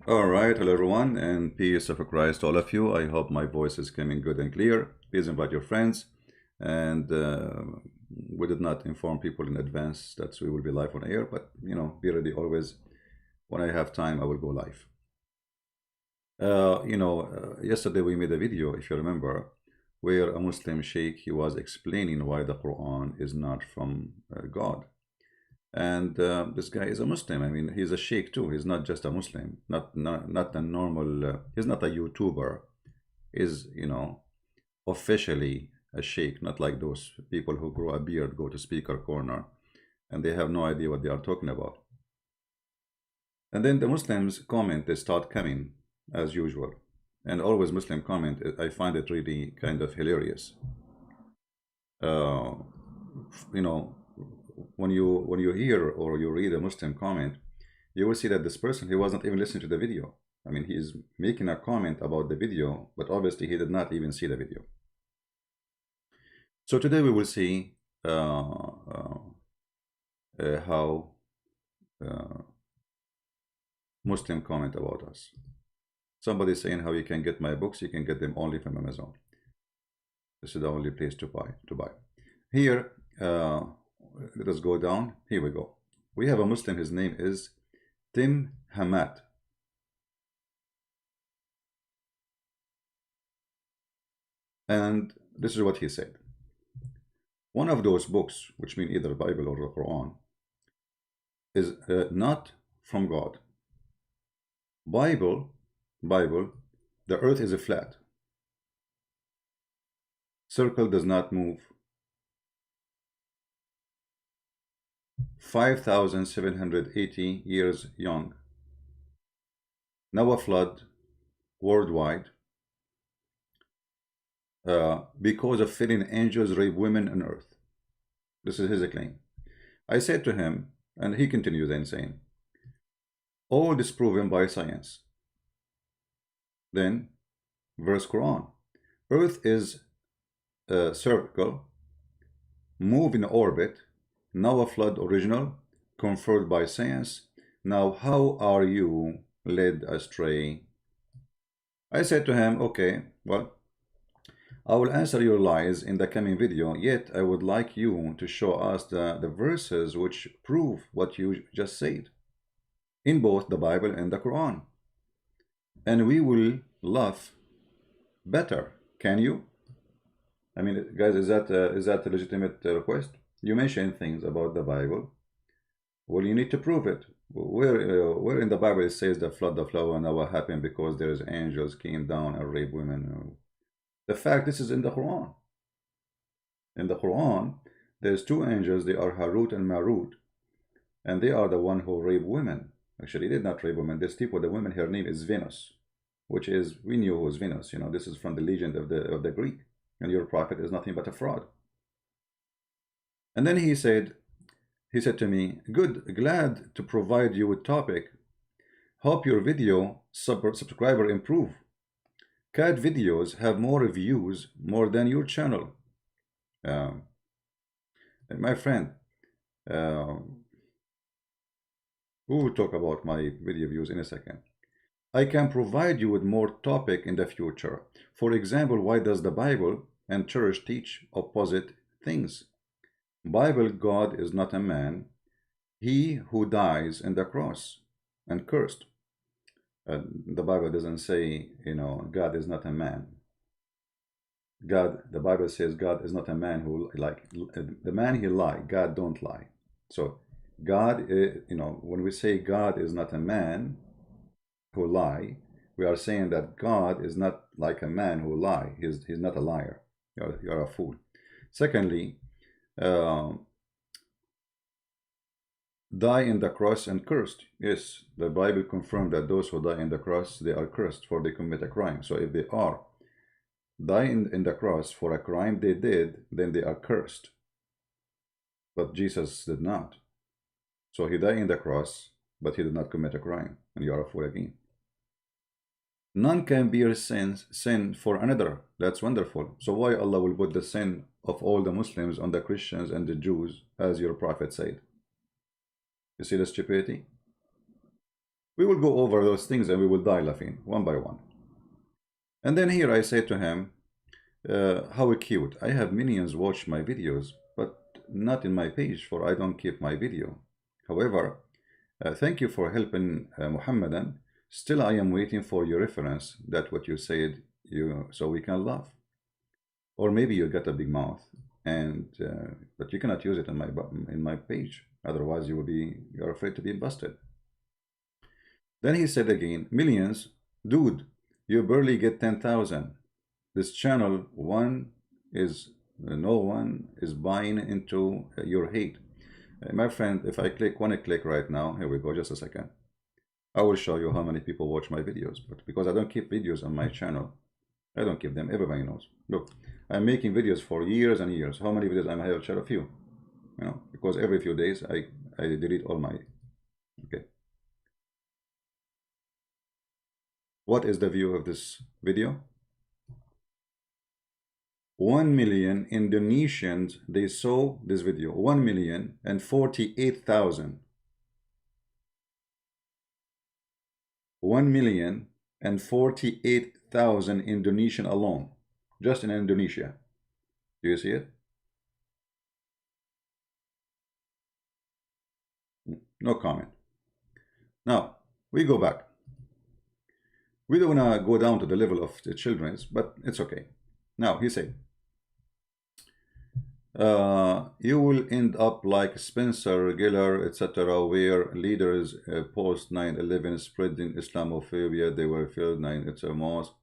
All right, hello everyone, and peace of Christ to all of you. I hope my voice is coming good and clear. Please invite your friends. And we did not inform people in advance that we will be live on air, but be ready always. When I have time, I will go live. Yesterday we made a video, if you remember, where a Muslim sheikh, he was explaining why the Quran is not from God. And this guy is a Muslim. I mean, he's a sheikh too. He's not just a Muslim, not a normal, he's not a YouTuber. He's, officially a sheikh, not like those people who grow a beard, go to speaker corner, and they have no idea what they are talking about. And then the Muslims comment, they start coming as usual. And always Muslim comment, I find it really kind of hilarious. When you hear or you read a Muslim comment, you will see that this person, he was not even listening to the video. I mean, he is making a comment about the video, but obviously he did not even see the video. So today we will see how Muslim comment about us. Somebody saying how you can get my books, you can get them only from Amazon. This is the only place to buy. Here, let us go down. Here we go. We have a Muslim, his name is Tim Hamad. And this is what he said. One of those books, which mean either the Bible or the Quran, is not from God. Bible, the earth is a flat. Circle does not move. 5,780 years young. Now a flood worldwide because of fallen angels rape women on earth. This is his claim. I said to him, and he continued then saying, all disproven by science. Then, verse Quran, earth is a circle, move in orbit, now a flood original, confirmed by science. Now how are you led astray? I said to him, okay, well, I will answer your lies in the coming video, yet I would like you to show us the verses which prove what you just said, in both the Bible and the Quran. And we will laugh better. Can you? I mean, guys, is that a legitimate request? You mention things about the Bible. Well, you need to prove it. Where in the Bible it says the flood of Noah happened because there's angels came down and raped women? The fact, this is in the Quran. In the Quran, there's two angels. They are Harut and Marut, and they are the one who rape women. Actually, they did not rape women. This people, the woman, her name is Venus, which is, we knew who was Venus. This is from the legend of the Greek. And your prophet is nothing but a fraud. And then he said to me, good, glad to provide you with topic. Hope your video subscriber improve. Cat videos have more views more than your channel. My friend, we will talk about my video views in a second. I can provide you with more topic in the future. For example, why does the Bible and church teach opposite things? Bible, God is not a man. He who dies in the cross and cursed. The Bible doesn't say, God is not a man. The Bible says God is not a man who, like, the man he lie, God don't lie. So God, when we say God is not a man who lie, we are saying that God is not like a man who lie. He's not a liar. You're a fool. Secondly, die in the cross and cursed. Yes, the Bible confirmed that those who die in the cross, they are cursed, for they commit a crime. So if they are dying in the cross for a crime they did, then they are cursed. But Jesus did not. So he died in the cross, but he did not commit a crime, and you are a fool again. None can bear sin for another. That's wonderful. So why Allah will put the sin of all the Muslims on the Christians and the Jews, as your prophet said? You see the stupidity? We will go over those things and we will die laughing one by one. And then here I say to him, how cute. I have millions watch my videos, but not in my page, for I don't keep my video. However, thank you for helping Muhammadan. Still, I am waiting for your reference. That what you said, so we can laugh. Or maybe you got a big mouth, and but you cannot use it in my page. Otherwise, you're afraid to be busted. Then he said again, millions, dude, you barely get 10,000. This channel no one is buying into your hate. My friend, if I click one click right now, here we go, just a second. I will show you how many people watch my videos, but because I don't keep videos on my channel, I don't keep them, everybody knows. Look, I'm making videos for years and years. How many videos I have? Share a few, because every few days I delete all my, okay. What is the view of this video? 1 million Indonesians, they saw this video. 1,048,000. 1,048,000 Indonesian alone, just in Indonesia. Do you see it? No comment. Now we go back. We don't want to go down to the level of the children's, but it's okay. Now he said, you will end up like Spencer Giller, etc., where leaders post 9/11 spreading Islamophobia. They were filled 9. It's a mosque.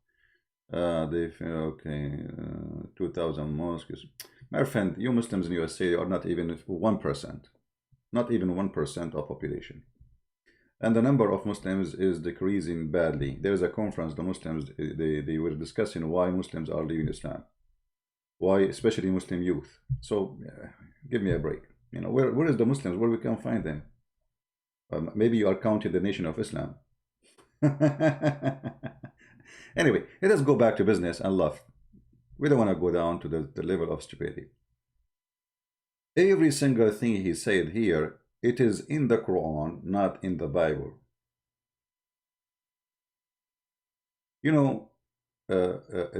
They okay, 2,000 mosques. My friend, you Muslims in USA are not even 1%, not even 1% of population, and the number of Muslims is decreasing badly. There is a conference. The Muslims they were discussing why Muslims are leaving Islam. Why, especially Muslim youth. So give me a break. Where is the Muslims? Where we can find them? Maybe you are counting the Nation of Islam. Anyway, let us go back to business and love. We don't want to go down to the level of stupidity. Every single thing he said here, it is in the Quran, not in the Bible.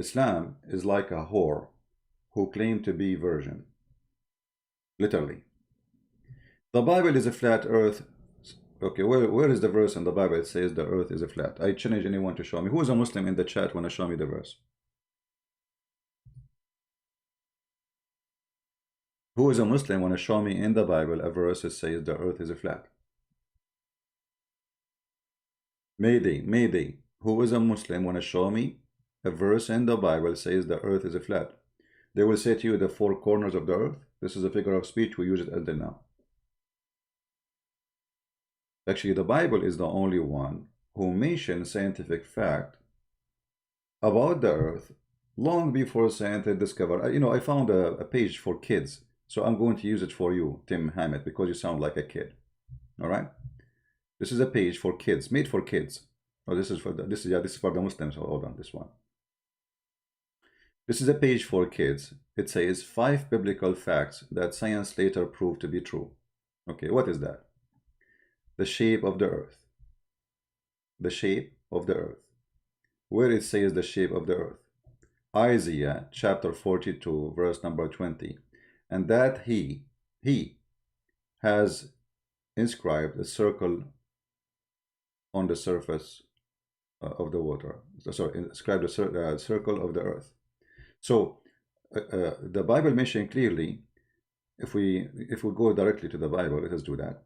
Islam is like a whore who claim to be virgin. Literally. The Bible is a flat earth. Okay, where is the verse in the Bible that says the earth is a flat? I challenge anyone to show me. Who is a Muslim in the chat want to show me the verse? Who is a Muslim want to show me in the Bible a verse that says the earth is a flat? Mayday. Who is a Muslim want to show me a verse in the Bible that says the earth is a flat? They will say to you the four corners of the earth. This is a figure of speech. We use it until now. Actually, the Bible is the only one who mentions scientific fact about the earth long before scientists discovered. I found a page for kids, so I'm going to use it for you, Tim Hammett, because you sound like a kid. All right. This is a page for kids, made for kids. Oh, this is for the Muslims. Hold on, this one. This is a page for kids. It says 5 biblical facts that science later proved to be true. Okay, what is that? The shape of the earth. The shape of the earth. Where it says the shape of the earth? Isaiah chapter 42, verse number 20. And that he has inscribed a circle on the surface of the water. Sorry, inscribed a circle of the earth. So the Bible mentioned clearly, if we go directly to the Bible, let us do that.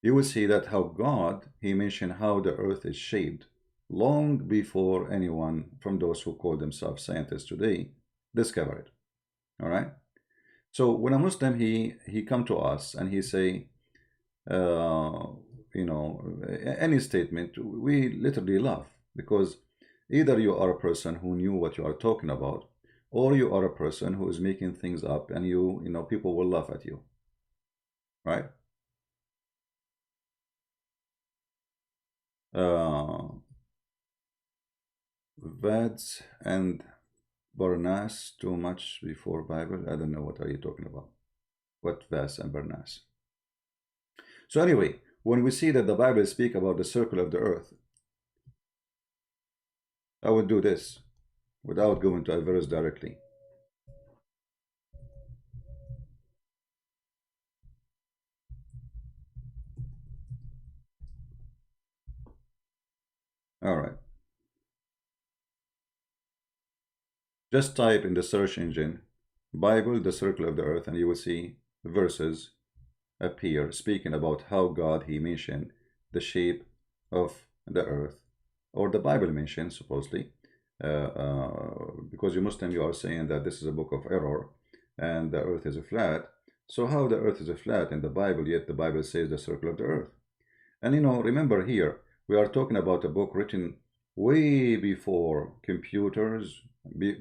You will see that how God, he mentioned how the earth is shaped long before anyone from those who call themselves scientists today discovered it. All right. So when a Muslim he come to us and he say, any statement, we literally laugh, because either you are a person who knew what you are talking about, or you are a person who is making things up, and people will laugh at you, right? Vads and Barnas too much before Bible. I don't know what are you talking about. What Vas and Barnas? So anyway, when we see that the Bible speak about the circle of the earth, I would do this without going to a verse directly. All right. Just type in the search engine, Bible, the circle of the earth, and you will see verses appear speaking about how God, he mentioned the shape of the earth, or the Bible mentions supposedly, because you Muslim, you are saying that this is a book of error and the earth is a flat. So how the earth is a flat in the Bible, yet the Bible says the circle of the earth? And you know, remember here, we are talking about a book written way before computers,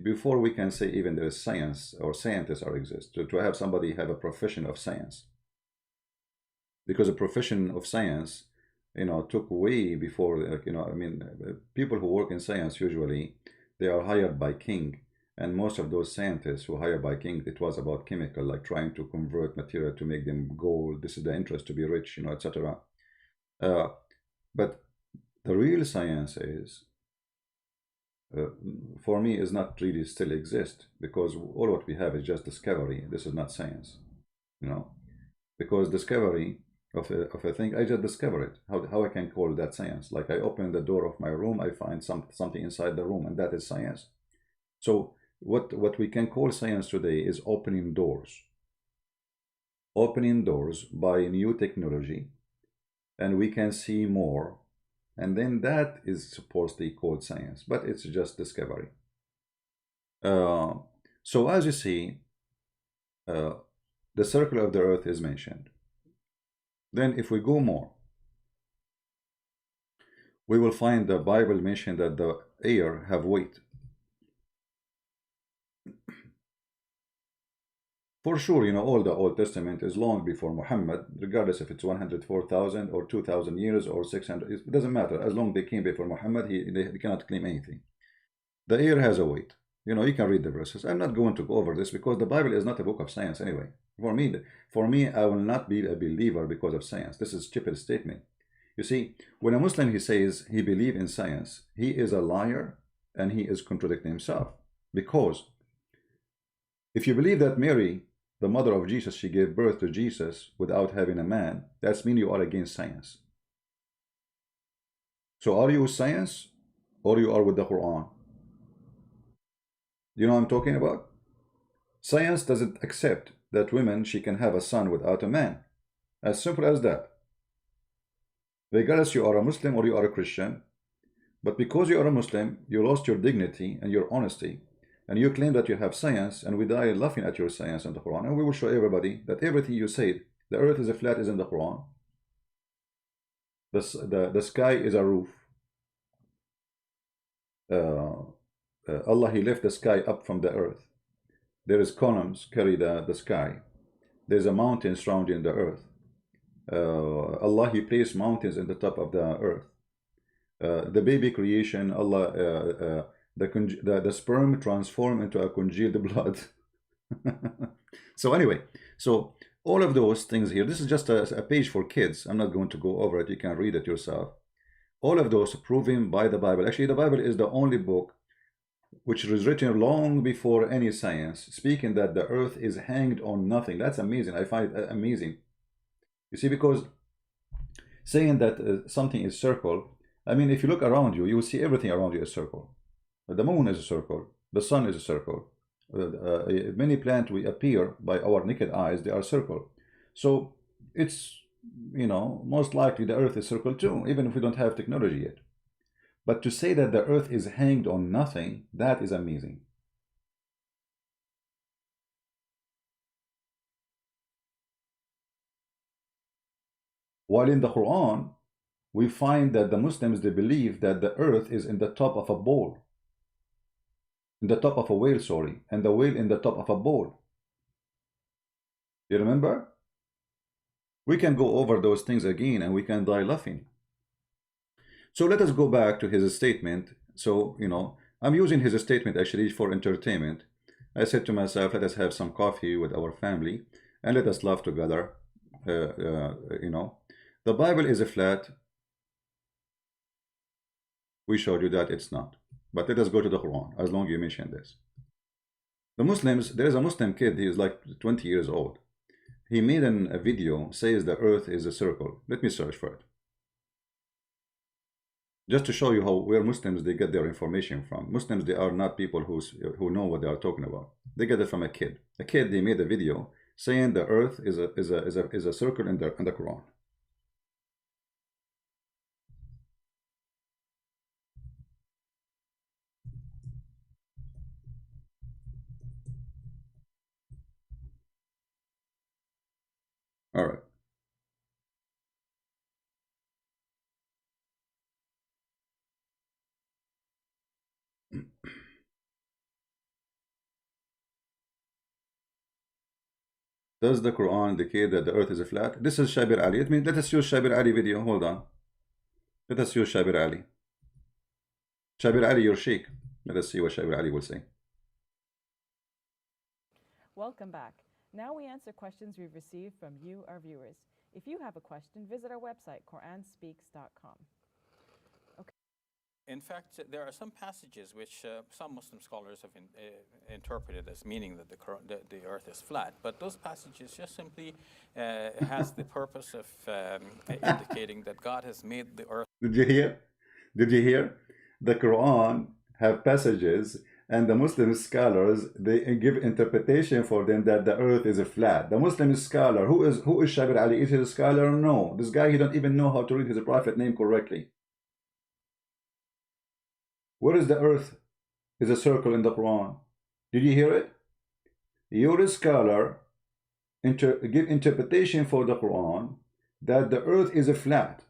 before we can say even there is science or scientists are exist, to have somebody have a profession of science. Because a profession of science, you know, took way before, you know, I mean, people who work in science usually, they are hired by king. And most of those scientists who hired by king, it was about chemical, like trying to convert material to make them gold. This is the interest to be rich, you know, etc. But the real science is, for me, is not really still exist, because all what we have is just discovery. This is not science, you know, because discovery of a thing, I just discover it. How I can call that science? Like I open the door of my room, I find something inside the room, and that is science. So what we can call science today is opening doors by new technology, and we can see more, and then that is supposedly called science, but it's just discovery. So as you see, the circle of the earth is mentioned. Then if we go more, we will find the Bible mention that the air have weight. For sure, you know, all the Old Testament is long before Muhammad, regardless if it's 104,000 or 2,000 years or 600, it doesn't matter. As long as they came before Muhammad, they cannot claim anything. The air has a weight. You know, you can read the verses. I'm not going to go over this because the Bible is not a book of science anyway. For me, I will not be a believer because of science. This is a stupid statement. You see, when a Muslim, he says he believes in science, he is a liar and he is contradicting himself. Because if you believe that Mary, the mother of Jesus, she gave birth to Jesus without having a man, that means you are against science. So are you with science or you are with the Quran? You know what I'm talking about? Science doesn't accept that women, she can have a son without a man. As simple as that. Regardless you are a Muslim or you are a Christian, but because you are a Muslim, you lost your dignity and your honesty, and you claim that you have science, and we die laughing at your science in the Quran, and we will show everybody that everything you said, the earth is a flat, is in the Quran. The sky is a roof. Allah, he left the sky up from the earth. There is columns carry the sky. There's a mountain surrounding the earth. Allah, he placed mountains in the top of the earth. The baby creation, Allah, the sperm transform into a congealed blood. So anyway, so all of those things here, this is just a page for kids. I'm not going to go over it. You can read it yourself. All of those proven by the Bible. Actually, the Bible is the only book which was written long before any science, speaking that the earth is hanged on nothing. That's amazing. I find it amazing. You see, because saying that something is circle, I mean, if you look around you, you will see everything around you is circle. The moon is a circle. The sun is a circle. Many planets we appear by our naked eyes, they are circle. So it's, you know, most likely the earth is circle too, even if we don't have technology yet. But to say that the earth is hanged on nothing, that is amazing. While in the Quran, we find that the Muslims, they believe that the earth is in the top of a bowl. In the top of a whale, sorry, and the whale in the top of a bowl. You remember? We can go over those things again and we can die laughing. So let us go back to his statement. So, you know, I'm using his statement actually for entertainment. I said to myself, let us have some coffee with our family and let us laugh together, you know. The Bible is a flat. We showed you that it's not. But let us go to the Quran, as long as you mentioned this. The Muslims, there is a Muslim kid, he is like 20 years old. He made a video, says the earth is a circle. Let me search for it. Just to show you how where Muslims they get their information from. Muslims, they are not people who know what they are talking about. They get it from a kid. A kid, they made a video saying the earth is a circle in the Quran. All right. Does the Quran indicate that the earth is a flat? This is Shabir Ali. Let us use Shabir Ali video. Hold on. Let us use Shabir Ali. Shabir Ali, your sheikh. Let us see what Shabir Ali will say. Welcome back. Now we answer questions we've received from you, our viewers. If you have a question, visit our website, QuranSpeaks.com. In fact, there are some passages which some Muslim scholars have interpreted as meaning that the earth is flat, but those passages just simply has the purpose of indicating that God has made the earth. Did you hear? Did you hear? The Quran have passages, and the Muslim scholars they give interpretation for them that the earth is a flat. The Muslim scholar, who is Shabir Ali? Is he a scholar? No. This guy, he don't even know how to read his prophet name correctly. Where is the earth is a circle in the Quran? Did you hear it? You're a scholar, give interpretation for the Quran that the earth is a flat.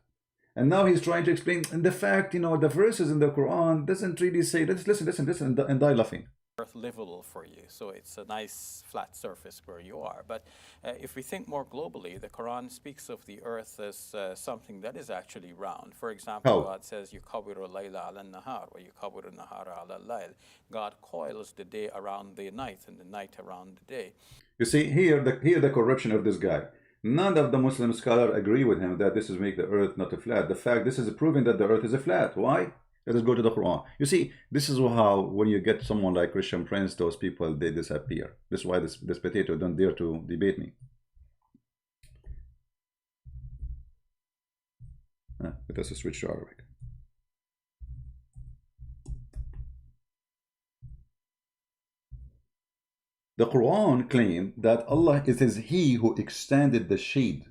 And now he's trying to explain, and the fact, you know, the verses in the Quran doesn't really say, let's listen, and die laughing. Earth livable for you, so it's a nice flat surface where you are. But if we think more globally, the Quran speaks of the earth as something that is actually round. For example, God says, "Yukawiru layla ala nahar," or "Yukawiru nahara ala layl." God coils the day around the night and the night around the day. You see, here the corruption of this guy. None of the Muslim scholars agree with him that this is make the earth not a flat. The fact, this is proving that the earth is a flat. Why? Let us go to the Quran. You see, this is how when you get someone like Christian Prince, those people, they disappear. This is why this potato don't dare to debate me. Let us switch to Arabic. The Quran claims that Allah, it is He who extended the shade.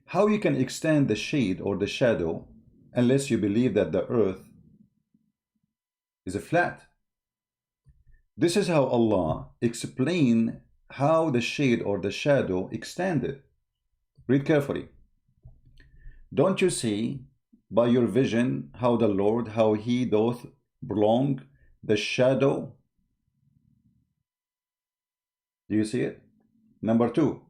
How you can extend the shade or the shadow unless you believe that the earth is a flat? This is how Allah explained how the shade or the shadow extended. Read carefully. Don't you see by your vision how the Lord, how He doth prolong the shadow? Do you see it? Number two,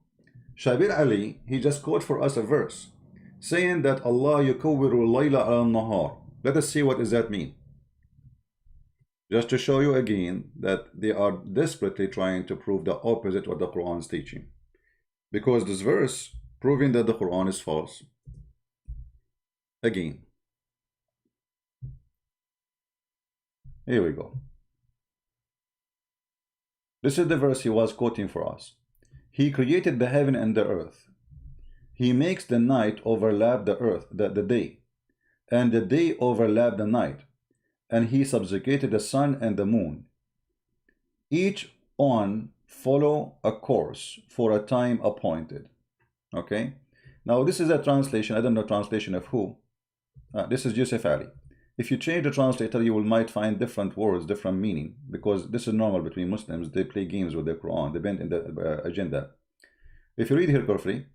Shabir Ali, he just quote for us a verse saying that Allah yukawwiru layla ala nahar. Let us see what does that mean. Just to show you again that they are desperately trying to prove the opposite of the Quran's teaching. Because this verse proving that the Quran is false. Again. Here we go. This is the verse he was quoting for us. He created the heaven and the earth. He makes the night overlap the earth, the day, and the day overlap the night. And he subjugated the sun and the moon. Each on follow a course for a time appointed. Okay. Now this is a translation. I don't know translation of who. This is Yusuf Ali. If you change the translator, you will might find different words, different meaning, because this is normal between Muslims. They play games with the Quran. They bend in the agenda. If you read here carefully,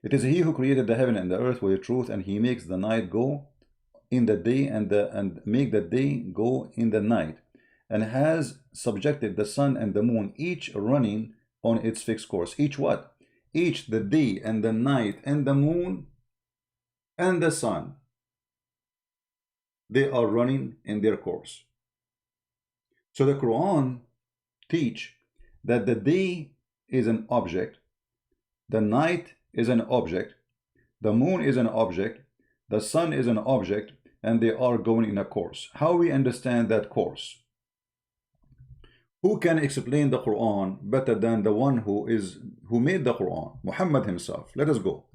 it is He who created the heaven and the earth with truth, and He makes the night go in the day and make the day go in the night, and has subjected the sun and the moon, each running on its fixed course. Each what? Each the day and the night and the moon and the sun. They are running in their course. So the Quran teach that the day is an object, the night is an object, The moon is an object, the sun is an object, and they are going in a course. How we understand that course? Who can explain the Quran better than the one who made the Quran? Muhammad himself. Let us go.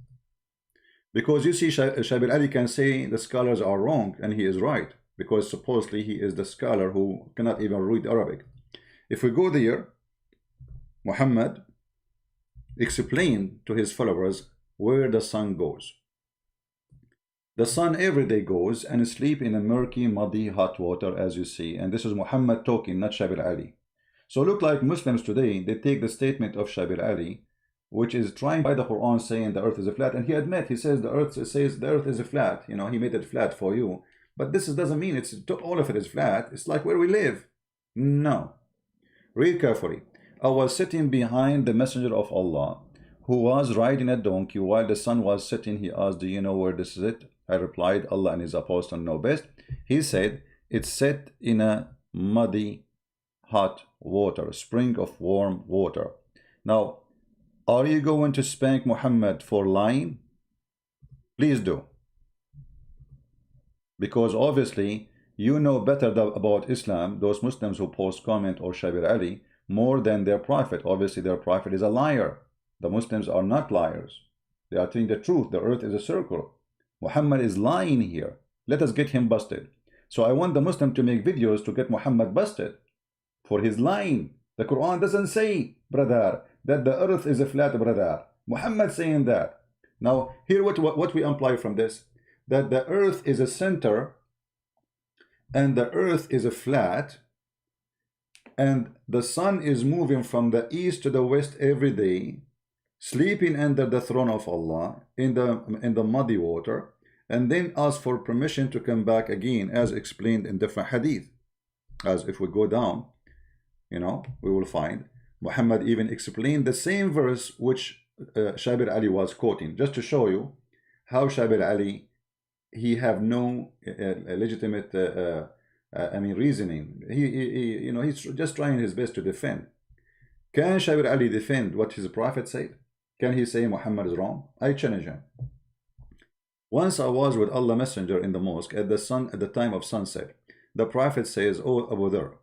Because you see, Shabir Ali can say the scholars are wrong, and he is right, because supposedly he is the scholar who cannot even read Arabic. If we go there, Muhammad explained to his followers where the sun goes. The sun every day goes and sleep in a murky, muddy, hot water, as you see. And this is Muhammad talking, not Shabir Ali. So look like Muslims today, they take the statement of Shabir Ali, which is trying by the Quran saying the earth is a flat, and he says the earth is a flat. You know, he made it flat for you. But this doesn't mean all of it is flat. It's like where we live. No. Read carefully. I was sitting behind the messenger of Allah, who was riding a donkey while the sun was setting. He asked, do you know where this is it? I replied, Allah and his apostle know best. He said, it's set in a muddy, hot water, a spring of warm water. Now, are you going to spank Muhammad for lying? Please do. Because obviously, you know better about Islam, those Muslims who post comment or Shabir Ali, more than their prophet. Obviously, their prophet is a liar. The Muslims are not liars. They are telling the truth. The earth is a circle. Muhammad is lying here. Let us get him busted. So I want the Muslim to make videos to get Muhammad busted for his lying. The Quran doesn't say, brother, that the earth is a flat, brother. Muhammad saying that. Now, here what we imply from this, that the earth is a center and the earth is a flat, and the sun is moving from the east to the west every day, sleeping under the throne of Allah in the muddy water, and then ask for permission to come back again, as explained in different hadith. As if we go down, you know, we will find Muhammad even explained the same verse which Shabir Ali was quoting, just to show you how Shabir Ali, he have no legitimate reasoning. You know, he's just trying his best to defend. Can Shabir Ali defend what his prophet said? Can he say Muhammad is wrong? I challenge him. Once I was with Allah Messenger in the mosque at the time of sunset. The prophet says, "Oh Abu Dhar,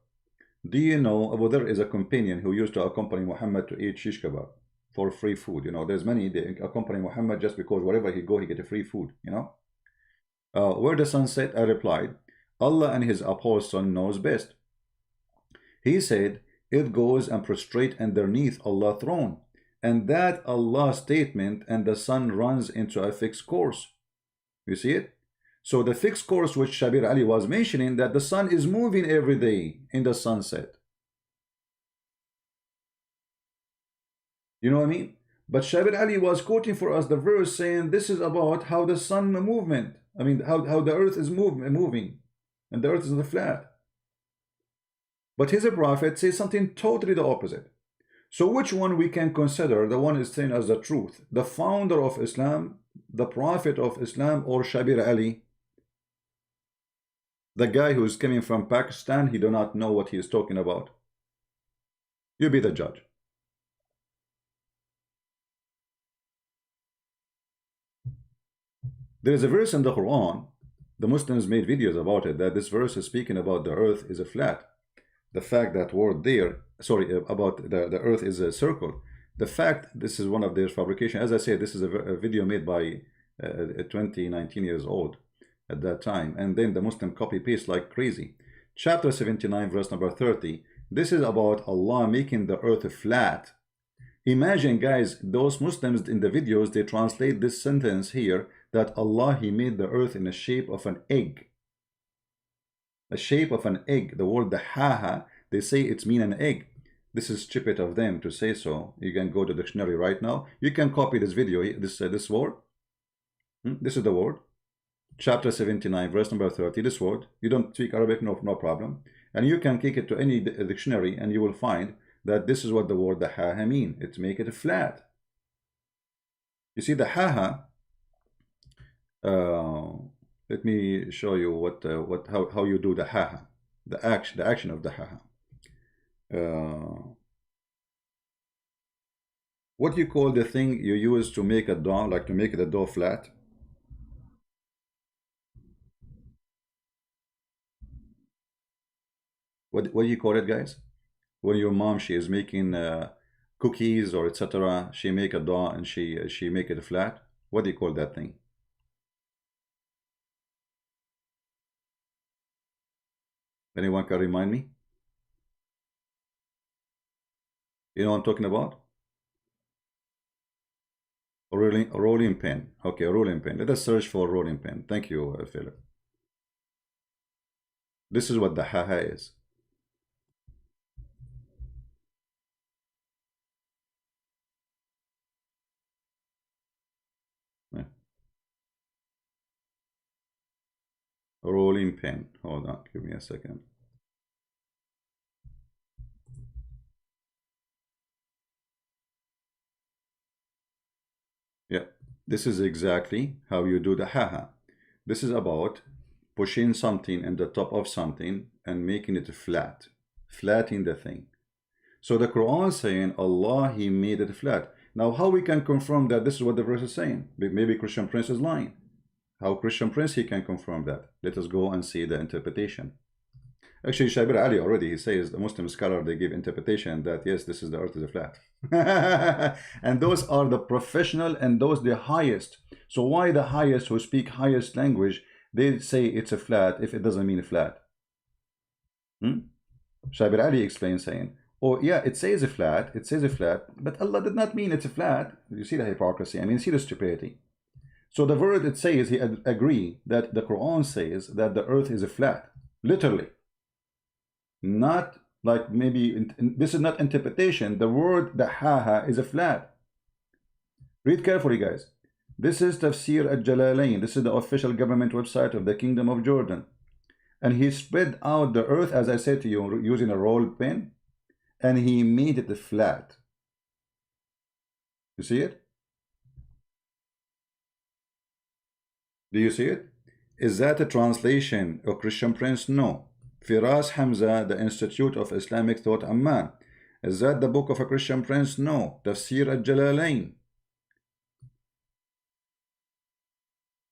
do you know Abu Dhar is a companion who used to accompany Muhammad to eat shish kebab for free food? You know, there's many, they accompany Muhammad just because wherever he go, he get a free food, you know. Where the sun set, I replied, Allah and his apostle knows best. He said, it goes and prostrate underneath Allah's throne, and that Allah statement, and the sun runs into a fixed course. You see it? So the fixed course which Shabir Ali was mentioning, that the sun is moving every day in the sunset. You know what I mean? But Shabir Ali was quoting for us the verse saying this is about how the sun movement, how the earth is moving, and the earth is not flat. But his prophet says something totally the opposite. So which one we can consider the one is saying as the truth? The founder of Islam, the prophet of Islam, or Shabir Ali? The guy who is coming from Pakistan, he do not know what he is talking about. You be the judge. There is a verse in the Quran, the Muslims made videos about it, that this verse is speaking about the earth is a flat. The fact that word there, about the earth is a circle. The fact, this is one of their fabrication. As I said, this is a video made by 19 years old at that time. And then the Muslim copy paste like crazy. Chapter 79, verse number 30. This is about Allah making the earth flat. Imagine, guys, those Muslims in the videos, they translate this sentence here, that Allah, he made the earth in the shape of an egg. A shape of an egg. The word bahaha, they say it's mean an egg. This is stupid of them to say so. You can go to the dictionary right now. You can copy this video, this word. This is the word. Chapter 79, verse number 30, this word. You don't speak Arabic, no problem. And you can kick it to any dictionary and you will find that this is what the word bahaha mean. It's make it flat. You see the haha. Let me show you how you do the haha, the action of the haha. What do you call the thing you use to make a dough, like to make the dough flat? What do you call it, guys? When your mom, she is making cookies or etc., she make a dough and she make it flat. What do you call that thing? Anyone can remind me? You know what I'm talking about? A rolling pin. Okay, a rolling pin. Let us search for rolling pin. Thank you, Philip. This is what the haha is. Yeah. A rolling pin. Hold on, give me a second. Yeah, this is exactly how you do the haha. This is about pushing something in the top of something and making it flat, flattening the thing. So the Quran is saying Allah, He made it flat. Now, how we can confirm that this is what the verse is saying? Maybe Christian Prince is lying. How Christian Prince he can confirm that? Let us go and see the interpretation. Actually, Shabir Ali already, he says the Muslim scholar, they give interpretation that yes, this is the earth is a flat. And those are the professional and those the highest. So why the highest who speak highest language, they say it's a flat if it doesn't mean flat? Shabir Ali explains saying, oh yeah, it says a flat, but Allah did not mean it's a flat. You see the hypocrisy, I mean, see the stupidity. So the word it says, he agree that the Quran says that the earth is a flat, literally. Not like maybe, this is not interpretation. The word, the haha, is a flat. Read carefully, guys. This is Tafsir al-Jalalain. This is the official government website of the Kingdom of Jordan. And he spread out the earth, as I said to you, using a roll pin, and he made it flat. You see it? Do you see it? Is that a translation of Christian Prince? No. Firas Hamza, the Institute of Islamic Thought, Amman. Is that the book of a Christian Prince? No. Tafsir al-Jalalain.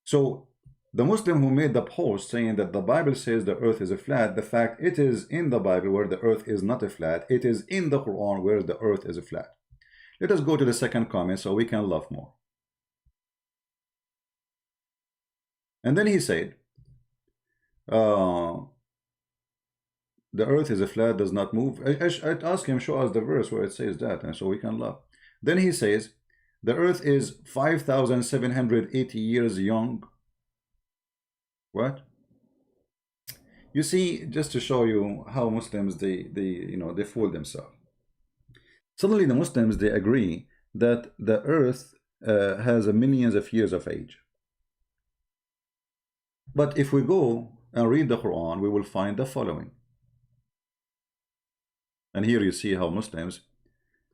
So the Muslim who made the post saying that the Bible says the earth is a flat, the fact it is in the Bible where the earth is not a flat, it is in the Quran where the earth is a flat. Let us go to the second comment so we can laugh more. And then he said, the earth is a flat, does not move. I asked him, show us the verse where it says that, and so we can laugh. Then he says, the earth is 5,780 years young. What? You see, just to show you how Muslims, they fool themselves. Suddenly the Muslims, they agree that the earth has millions of years of age. But if we go and read the Quran, we will find the following. And here you see how Muslims,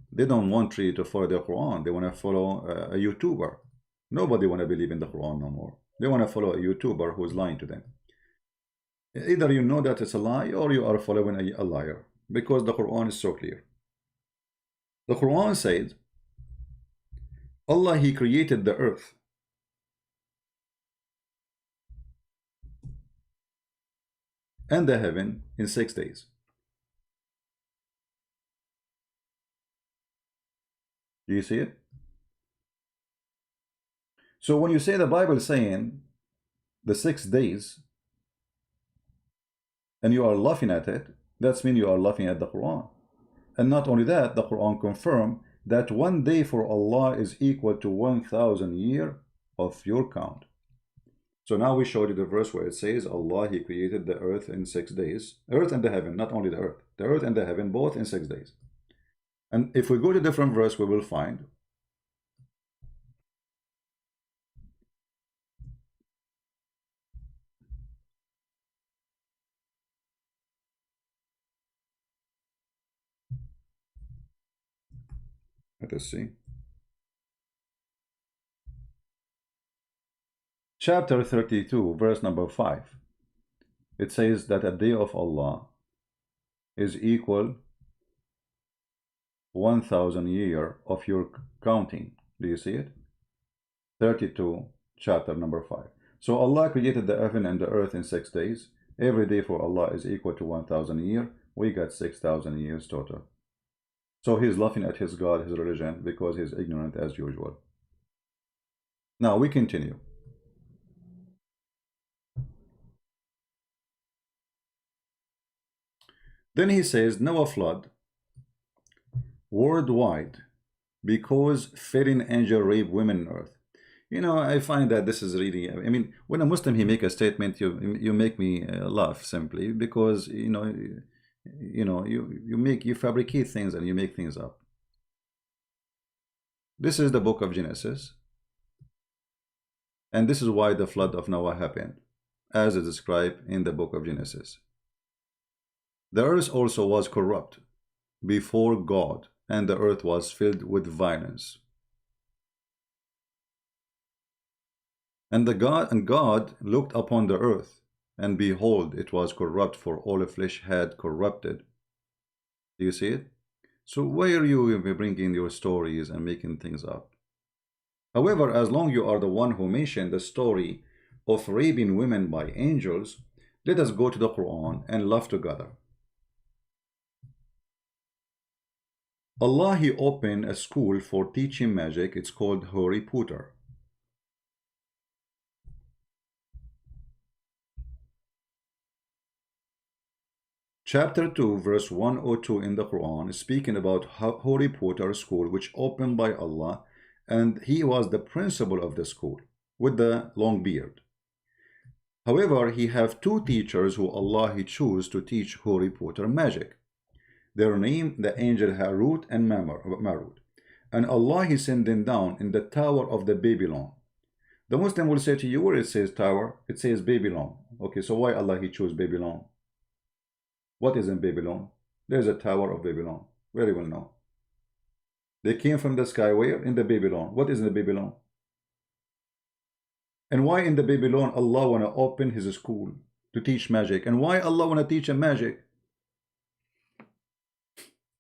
they don't want really to follow the Quran. They want to follow a YouTuber. Nobody want to believe in the Quran no more. They want to follow a YouTuber who is lying to them. Either you know that it's a lie or you are following a liar, because the Quran is so clear. The Quran says, Allah, He created the earth. And the heaven in 6 days. Do you see it? So when you say the Bible is saying the 6 days and you are laughing at it, that means you are laughing at the Quran. And not only that, the Quran confirms that 1 day for Allah is equal to 1,000 years of your count. So now we showed you the verse where it says Allah, He created the earth in 6 days. Earth and the heaven, not only the earth and the heaven, both in 6 days. And if we go to different verse, we will find let us see. Chapter 32, verse number 5. It says that a day of Allah is equal 1,000 year of your counting. Do you see it? 32, chapter number 5. So Allah created the heaven and the earth in 6 days. Every day for Allah is equal to 1,000 year. We got 6,000 years total. So he's laughing at his God, his religion, because he's ignorant as usual. Now we continue. Then he says, Noah flood worldwide because fallen angel rape women on earth. You know, I find that this is really, I mean, when a Muslim he make a statement, you make me laugh simply because you fabricate things and you make things up. This is the book of Genesis, and this is why the flood of Noah happened, as is described in the book of Genesis. The earth also was corrupt before God, and the earth was filled with violence. And God looked upon the earth, and behold, it was corrupt, for all flesh had corrupted. Do you see it? So why are you bringing your stories and making things up? However, as long you are the one who mentioned the story of raping women by angels, let us go to the Quran and laugh together. Allah, He opened a school for teaching magic. It's called Harry Potter. Chapter 2, verse 102 in the Quran is speaking about Harry Potter school, which opened by Allah, and he was the principal of the school with the long beard. However, he have two teachers who Allah He chose to teach Harry Potter magic. Their name, the angel Harut and Marut. And Allah He sent them down in the tower of the Babylon. The Muslim will say to you, where it says tower, it says Babylon. Okay, so why Allah He chose Babylon? What is in Babylon? There's a tower of Babylon. Very well known. They came from the sky where? In the Babylon. What is in the Babylon? And why in the Babylon Allah want to open His school to teach magic? And why Allah want to teach him magic?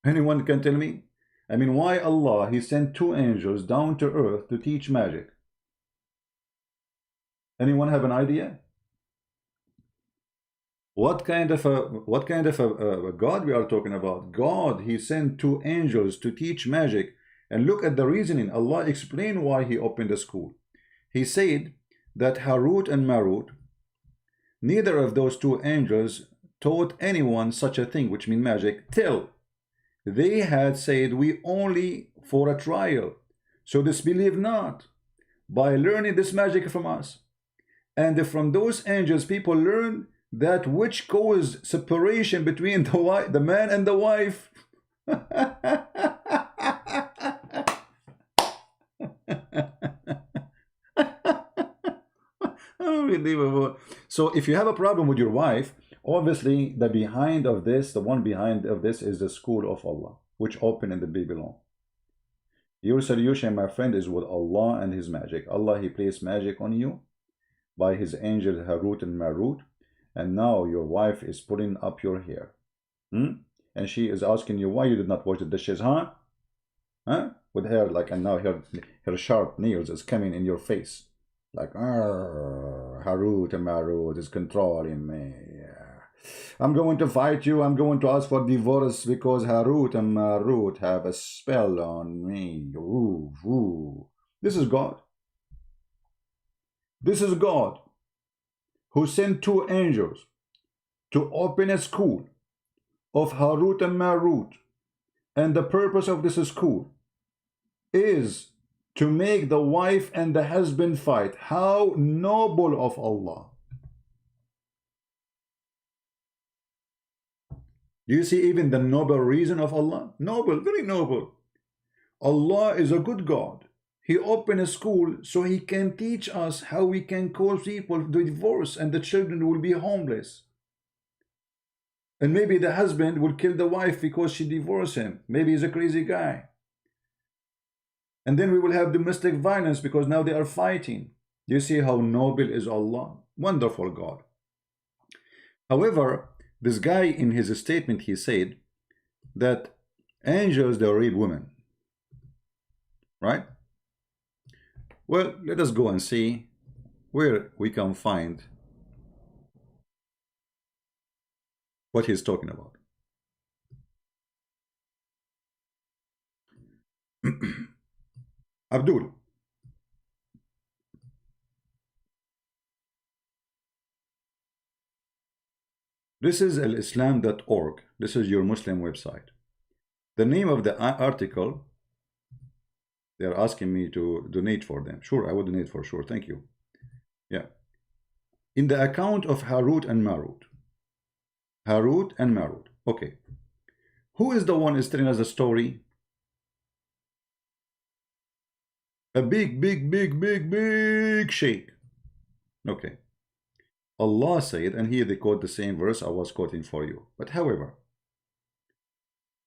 Anyone can tell me? I mean, why Allah He sent two angels down to earth to teach magic? Anyone have an idea? What kind of a God we are talking about? God, He sent two angels to teach magic. And look at the reasoning. Allah explained why He opened the school. He said that Harut and Marut, neither of those two angels taught anyone such a thing, which means magic, till they had said, we only for a trial, so disbelieve not by learning this magic from us. And from those angels people learn that which caused separation between the man and the wife. Unbelievable. So if you have a problem with your wife, obviously the one behind of this is the school of Allah, which opened in the Babylon. Your solution, my friend, is with Allah and His magic. Allah He placed magic on you by His angel Harut and Marut. And now your wife is pulling up your hair. And she is asking you why you did not wash the dishes, huh? With hair like, and now her sharp nails is coming in your face. Like, Harut and Marut is controlling me. I'm going to fight you. I'm going to ask for divorce because Harut and Marut have a spell on me. Ooh, ooh. This is God. This is God who sent two angels to open a school of Harut and Marut. And the purpose of this school is to make the wife and the husband fight. How noble of Allah. Do you see even the noble reason of Allah? Noble, very noble. Allah is a good God. He opened a school so He can teach us how we can cause people to divorce and the children will be homeless. And maybe the husband will kill the wife because she divorced him. Maybe he's a crazy guy. And then we will have domestic violence because now they are fighting. Do you see how noble is Allah? Wonderful God. However, this guy in his statement, he said that Angels, they rape women, right? Well, let us go and see where we can find what he's talking about. Abdul, this is alislam.org. This is your Muslim website. The name of the article, they're asking me to donate for them. Sure, I will donate for sure. Thank you. Yeah. In the account of Harut and Marut. Harut and Marut. Okay. Who is the one is telling us the story? A big sheikh. Okay. Allah said, and here they quote the same verse I was quoting for you. But however,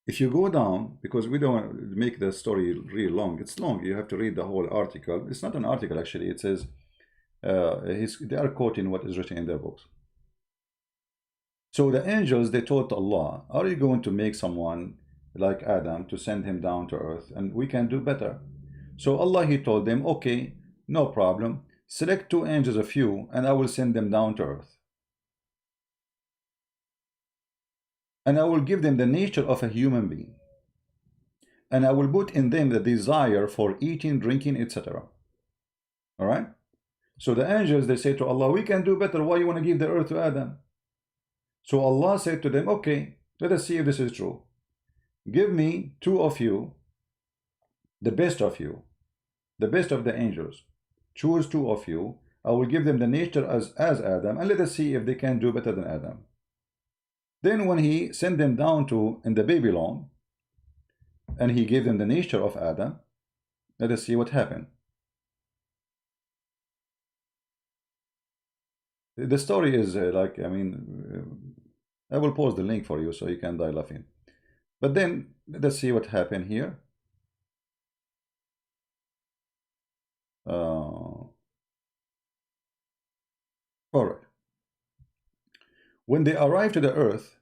if you go down, because we don't want to make the story real long, it's long. You have to read the whole article. It's not an article actually. It says they are quoting what is written in their books. So the angels, they told Allah, are you going to make someone like Adam to send him down to earth, and we can do better? So Allah, he told them, okay, no problem. Select 2 angels of you, and I will send them down to earth. And I will give them the nature of a human being. And I will put in them the desire for eating, drinking, etc. All right? So the angels, they say to Allah, we can do better. Why you want to give the earth to Adam? So Allah said to them, okay, let us see if this is true. Give me 2 of you, the best of you, the best of the angels. Choose 2 of you. I will give them the nature as Adam, and let us see if they can do better than Adam. Then when he sent them down in the Babylon, and he gave them the nature of Adam, let us see what happened. The story is like, I mean, I will post the link for you so you can die laughing. But then let us see what happened here. All right. When they arrived to the earth,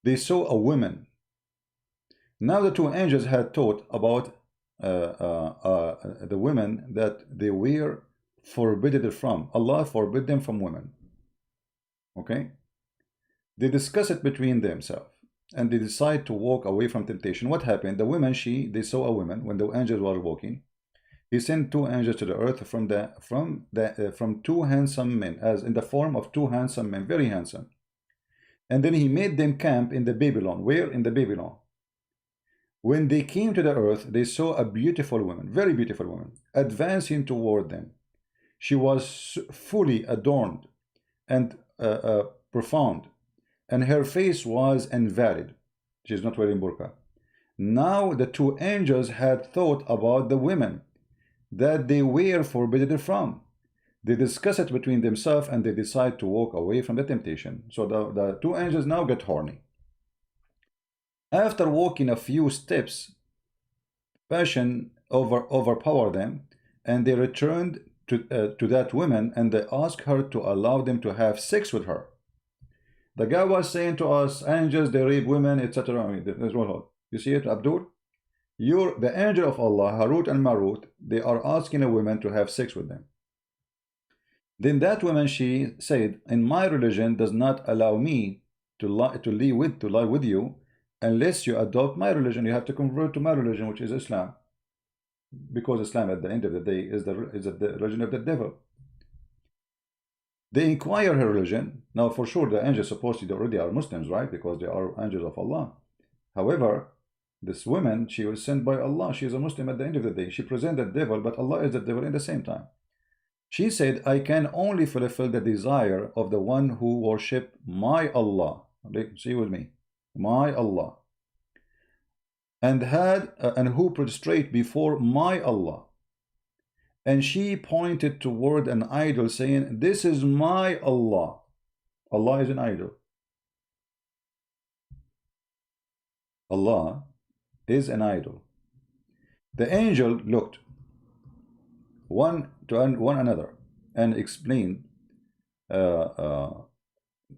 they saw a woman. Now the 2 angels had taught about the women that they were forbidden from. Allah forbid them from women. Okay? They discuss it between themselves, and they decide to walk away from temptation. What happened? The woman, they saw a woman when the angels were walking. He sent 2 angels to the earth from 2 handsome men, as in the form of 2 handsome men, very handsome. And then he made them camp in the Babylon. Where? In the Babylon. When they came to the earth, they saw a beautiful woman, very beautiful woman, advancing toward them. She was fully adorned and profound, and her face was invalid. She is not wearing burqa. Now the 2 angels had thought about the women that they were forbidden from. They discuss it between themselves, and they decide to walk away from the temptation. So the 2 angels now get horny. After walking a few steps, passion overpowered them, and they returned to that woman, and they asked her to allow them to have sex with her. The guy was saying to us, angels, they rape women, etc. I mean, there's one hold. You see it, Abdul? The angel of Allah, Harut and Marut, they are asking a woman to have sex with them. Then that woman, she said, in my religion does not allow me to lie with you unless you adopt my religion. You have to convert to my religion, which is Islam, because Islam at the end of the day is the religion of the devil. They inquire her religion. Now for sure the angels supposedly already are Muslims, right? Because they are angels of Allah. However, this woman, she was sent by Allah. She is a Muslim at the end of the day. She presented the devil, but Allah is the devil in the same time. She said, I can only fulfill the desire of the one who worship my Allah. See with me, my Allah, and who prostrate before my Allah. And she pointed toward an idol, saying, this is my Allah. Allah is an idol. Allah is an idol. The angel looked one to one another and explained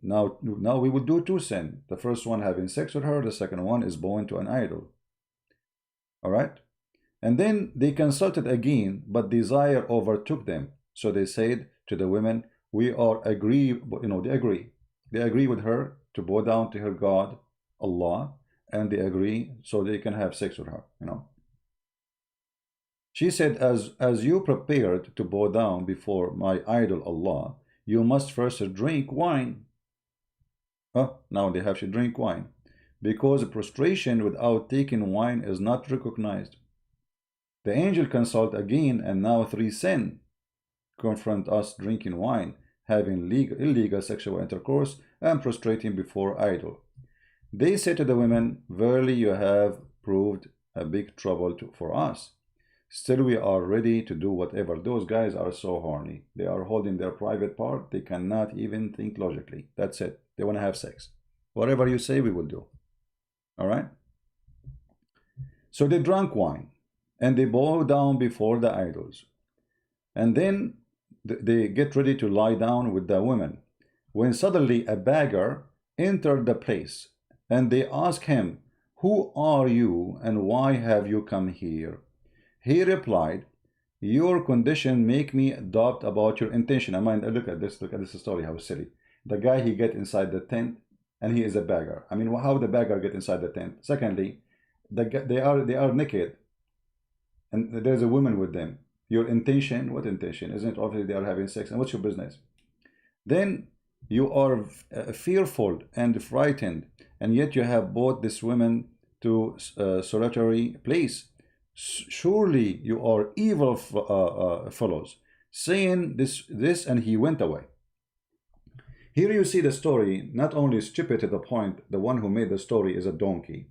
now we will do two sin. The first one having sex with her, the second one is bowing to an idol. All right. And then they consulted again, but desire overtook them. So they said to the women, we are agree, you know, they agree with her to bow down to her God, Allah, and they agree so they can have sex with her, you know. She said, as you prepared to bow down before my idol Allah, you must first drink wine. Now they have to drink wine, because prostration without taking wine is not recognized. The angel consult again, and now three sin confront us: drinking wine, having illegal sexual intercourse, and prostrating before idol. They said to the women, verily you have proved a big trouble for us. Still we are ready to do whatever. Those guys are so horny. They are holding their private part. They cannot even think logically. That's it. They want to have sex. Whatever you say, we will do. All right? So they drank wine, and they bow down before the idols. And then they get ready to lie down with the women, when suddenly a beggar entered the place, and they asked him, who are you, and why have you come here? He replied, your condition make me doubt about your intention. I mean, look at this story, how silly. The guy, he get inside the tent, and he is a beggar. I mean, how the beggar get inside the tent? Secondly, they are naked, and there's a woman with them. Your intention, what intention? Isn't it obviously they are having sex? And what's your business? Then you are fearful and frightened, and yet you have brought this woman to a solitary place. Surely you are evil fellows. Saying this, and he went away. Here you see the story, not only stupid to the point, the one who made the story is a donkey.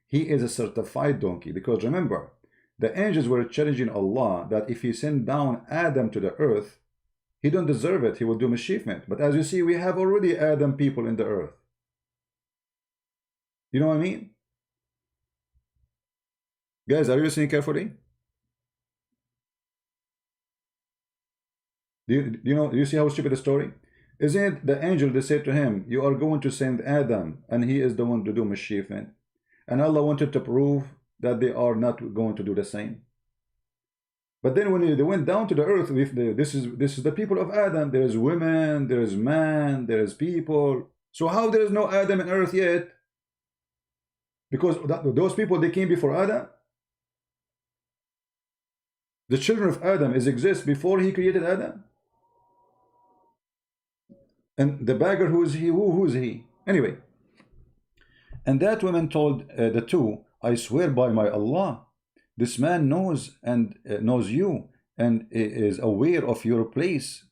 He is a certified donkey, because remember, the angels were challenging Allah that if he sent down Adam to the earth, he don't deserve it, he will do mischievement. But as you see, we have already Adam people in the earth. You know what I mean? Guys, are you listening carefully? Do you see how stupid the story? Isn't it the angel that said to him, you are going to send Adam, and he is the one to do mischievement? And Allah wanted to prove that they are not going to do the same. But then when they went down to the earth, this is the people of Adam. There is women, there is man, there is people. So how there is no Adam on earth yet? Because those people, they came before Adam. The children of Adam exist before he created Adam. And the beggar, who is he? Who is he? Anyway. And that woman told the two, I swear by my Allah, this man knows and knows you, and is aware of your place,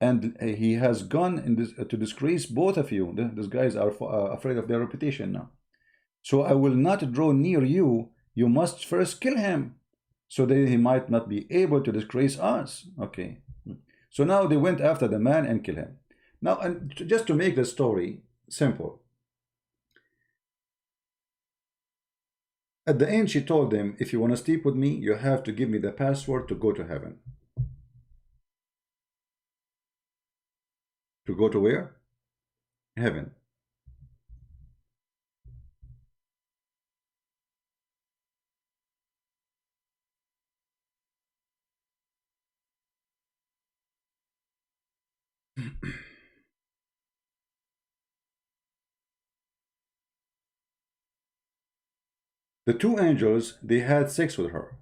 and he has gone in this, to disgrace both of you. These guys are afraid of their reputation now. So I will not draw near you. You must first kill him, so that he might not be able to disgrace us. Okay. So now they went after the man and killed him. Now, and just to make the story simple, at the end she told them, if you want to sleep with me, you have to give me the password to go to heaven. To go to where? Heaven. The two angels, they had sex with her.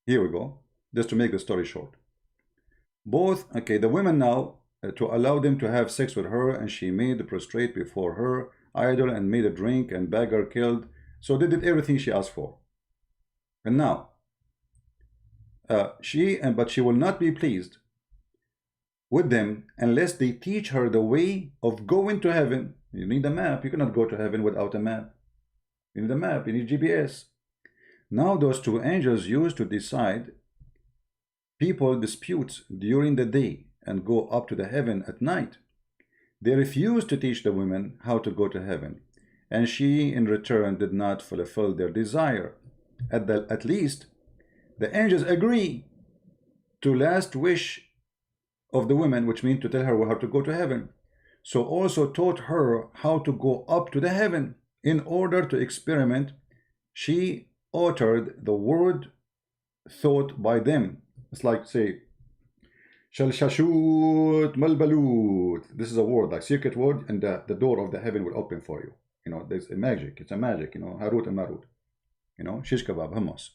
Here we go, just to make the story short. Both, okay, the women now, to allow them to have sex with her, and she made the prostrate before her idol, and made a drink, and beggar killed. So they did everything she asked for. And now, but she will not be pleased with them unless they teach her the way of going to heaven. You need a map. You cannot go to heaven without a map. You need a map, you need GPS. Now those two angels used to decide people disputes during the day and go up to the heaven at night. They refused to teach the women how to go to heaven, and she in return did not fulfill their desire. At least the angels agree to last wish of the women, which means to tell her how to go to heaven. So also taught her how to go up to the heaven. In order to experiment, she uttered the word thought by them. It's like, say, Shalshashut malbalut. This is a word, like secret word, and the door of the heaven will open for you. You know, there's a magic. It's a magic, you know, Harut and Marut. You know, shish kebab, hummus.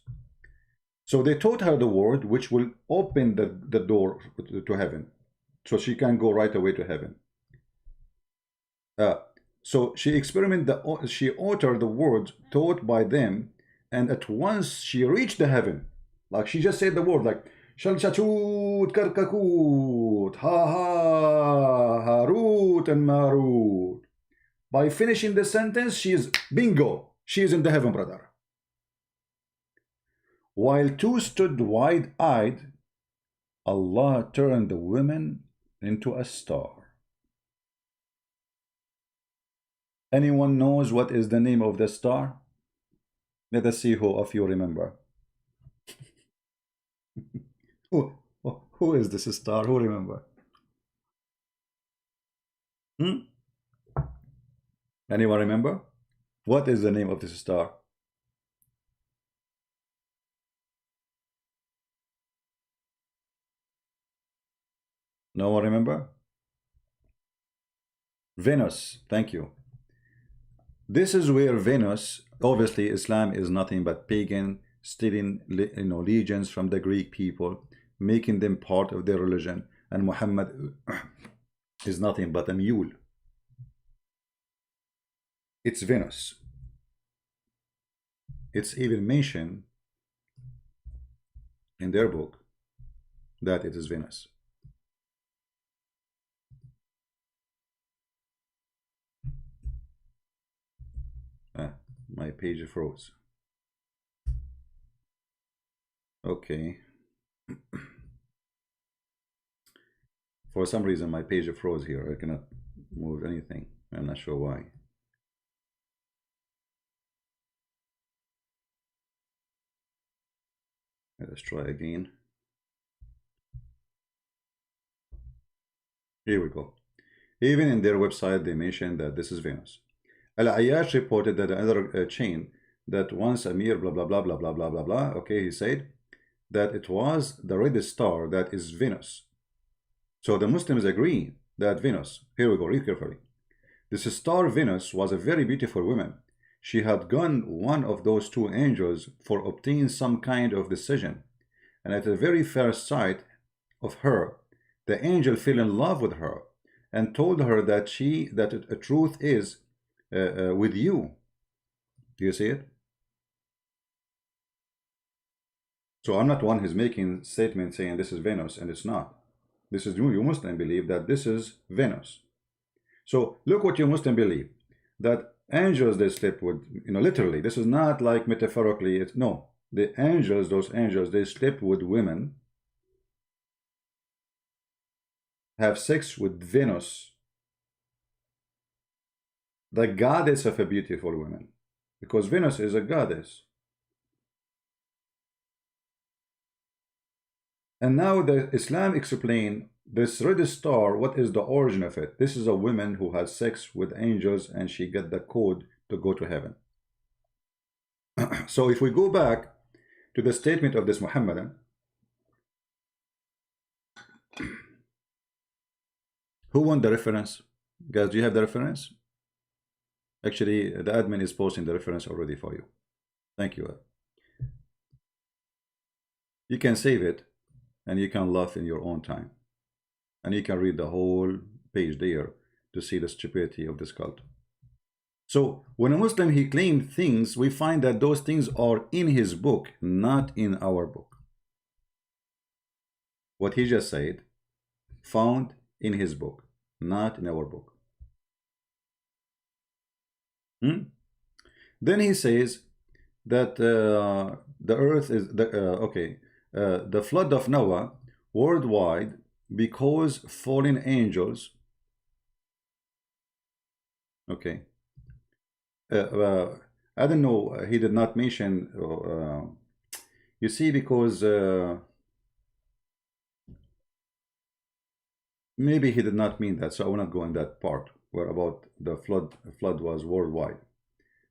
So they taught her the word which will open the door to heaven. So she can go right away to heaven. So she she uttered the words taught by them, and at once she reached the heaven. Like she just said the word, like Shalshachut karkakut, ha ha, harut and marut. By finishing the sentence, she is bingo. She is in the heaven, brother. While two stood wide-eyed, Allah turned the women into a star. Anyone knows what is the name of the star? Let us see who of you remember. Who is this star? Who remember? Anyone remember? What is the name of this star? No one remember? Venus. Thank you. This is where Venus, obviously Islam is nothing but pagan, stealing legions from the Greek people, making them part of their religion, and Muhammad is nothing but a mule. It's Venus. It's even mentioned in their book that it is Venus. My page froze. Okay. For some reason my page froze here. I cannot move anything. I'm not sure why. Let's try again. Here we go. Even in their website they mentioned that this is Venus. Al-Ayyash reported that another chain that once Amir blah blah blah blah blah blah blah blah. Okay, he said that it was the red star that is Venus. So the Muslims agree that Venus. Here we go. Read carefully. This star Venus was a very beautiful woman. She had gone one of those two angels for obtaining some kind of decision, and at the very first sight of her, the angel fell in love with her and told her that the truth is with you. Do you see it? So I'm not one who's making statements saying this is Venus, and it's not. This is you Muslim believe that this is Venus. So look what you Muslim believe, that angels they sleep with, literally. This is not like metaphorically. It's no. The angels, those angels, they sleep with women, have sex with Venus, the goddess of a beautiful woman, because Venus is a goddess. And now the Islam explain this red star, what is the origin of it? This is a woman who has sex with angels and she got the code to go to heaven. So if we go back to the statement of this Muhammadan, who won the reference? Guys, do you have the reference? Actually, the admin is posting the reference already for you. Thank you. You can save it and you can laugh in your own time. And you can read the whole page there to see the stupidity of this cult. So when a Muslim he claimed things, we find that those things are in his book, not in our book. What he just said, found in his book, not in our book. Then he says that the earth is the flood of Noah worldwide, because fallen angels. Okay. I don't know. He did not mention. You see, because Maybe he did not mean that, so I will not go in that part where about the flood was worldwide.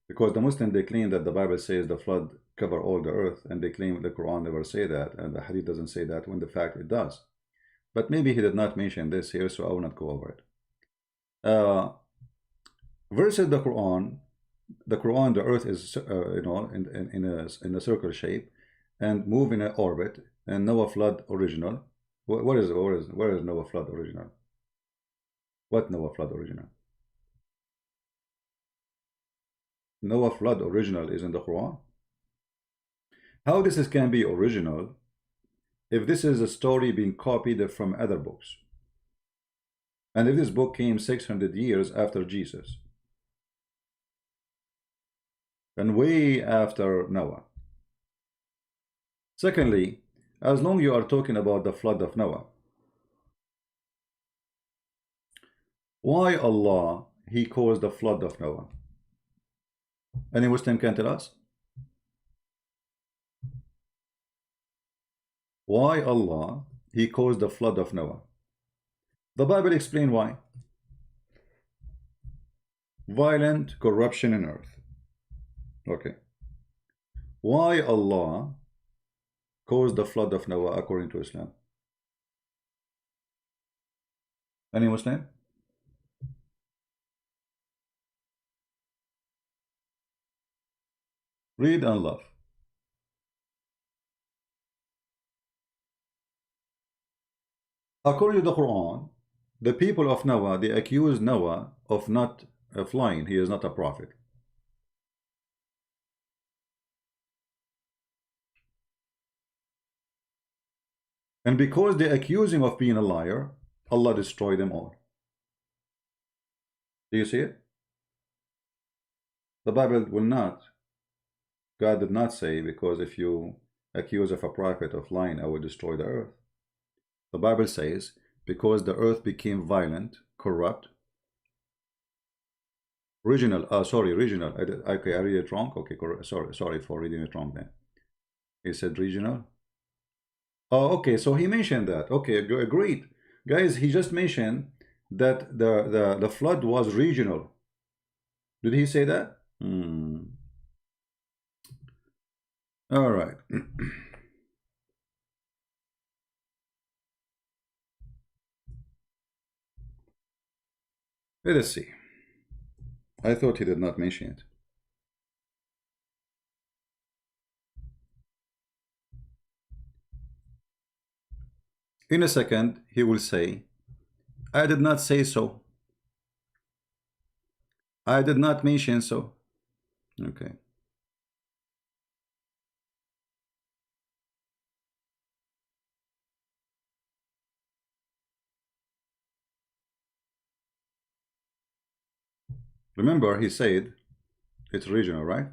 Because the Muslim, they claim that the Bible says the flood cover all the earth, and they claim the Quran never say that, and the Hadith doesn't say that, when the fact it does. But maybe he did not mention this here, so I will not go over it. Versus the Quran, the earth is in a circle shape and move in an orbit, and Noah flood original. Where is Noah flood original? What Noah flood original? Noah flood original is in the Quran. How this can be original if this is a story being copied from other books, and if this book came 600 years after Jesus and way after Noah? Secondly, as long you are talking about the flood of Noah, why Allah he caused the flood of Noah? Any Muslim can tell us? Why Allah he caused the flood of Noah? The Bible explains why. Violent corruption in earth. Okay. Why Allah caused the flood of Noah according to Islam? Any Muslim? Read and love. According to the Quran, the people of Noah, they accuse Noah of not flying. He is not a prophet. And because they accuse him of being a liar, Allah destroyed them all. Do you see it? The Bible will not. God did not say, because if you accuse of a prophet of lying, I will destroy the earth. The Bible says, because the earth became violent, corrupt. Regional. Okay, I read it wrong. Okay, sorry for reading it wrong then. He said regional. Oh, okay, so he mentioned that. Okay, agreed. Guys, he just mentioned that the flood was regional. Did he say that? All right. Let us see. I thought he did not mention it. In a second, he will say, I did not say so. I did not mention so. Okay. Remember, he said it's regional, right?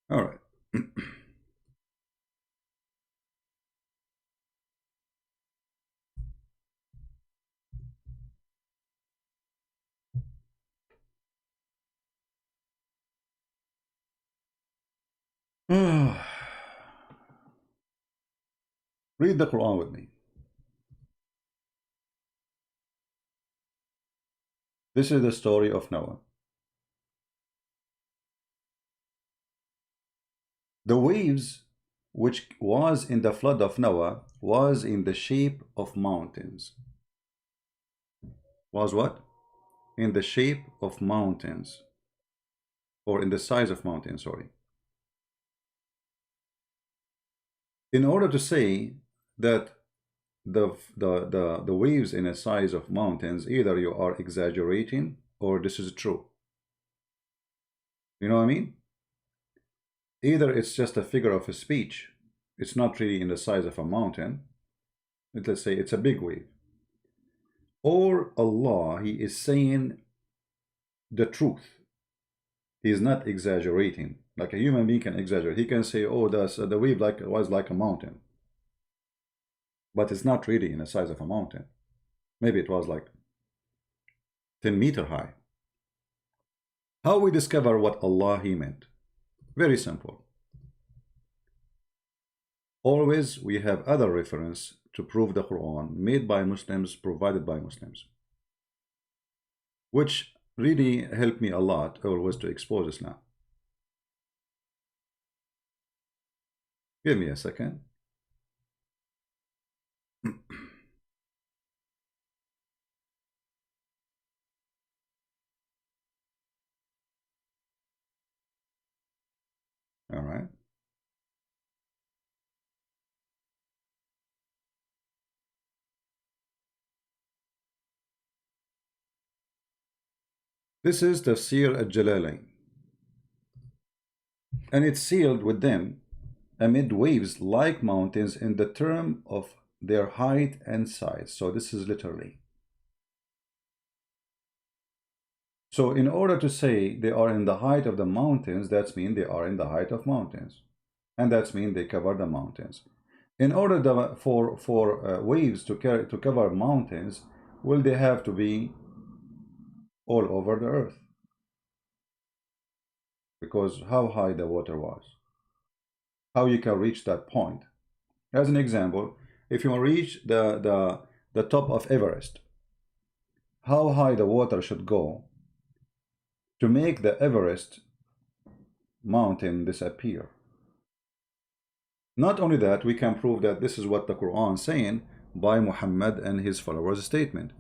All right. Read the Quran with me. This is the story of Noah. The waves which was in the flood of Noah was in the shape of mountains. Was what? In the shape of mountains. Or in the size of mountains, sorry. In order to say that the waves in a size of mountains, either you are exaggerating or this is true. You know what I mean? Either it's just a figure of a speech, it's not really in the size of a mountain, let's say it's a big wave, or Allah, he is saying the truth. He is not exaggerating like a human being can exaggerate. He can say, oh, the wave was like a mountain, but it's not really in the size of a mountain. Maybe it was like 10 meters high. How we discover what Allah he meant? Very simple. Always we have other reference to prove the Quran made by Muslims, provided by Muslims, which really helped me a lot always to expose Islam. Give me a second. All right. This is Tafsir al-Jalalain, and it's sealed with them amid waves like mountains in the term of their height and size. So this is literally. So in order to say they are in the height of the mountains, that means they are in the height of mountains, and that means they cover the mountains. In order for waves to cover mountains, will they have to be all over the earth? Because how high the water was, how you can reach that point. As an example, if you reach the top of Everest, how high the water should go to make the Everest mountain disappear. Not only that, we can prove that this is what the Quran is saying by Muhammad and his followers' statement,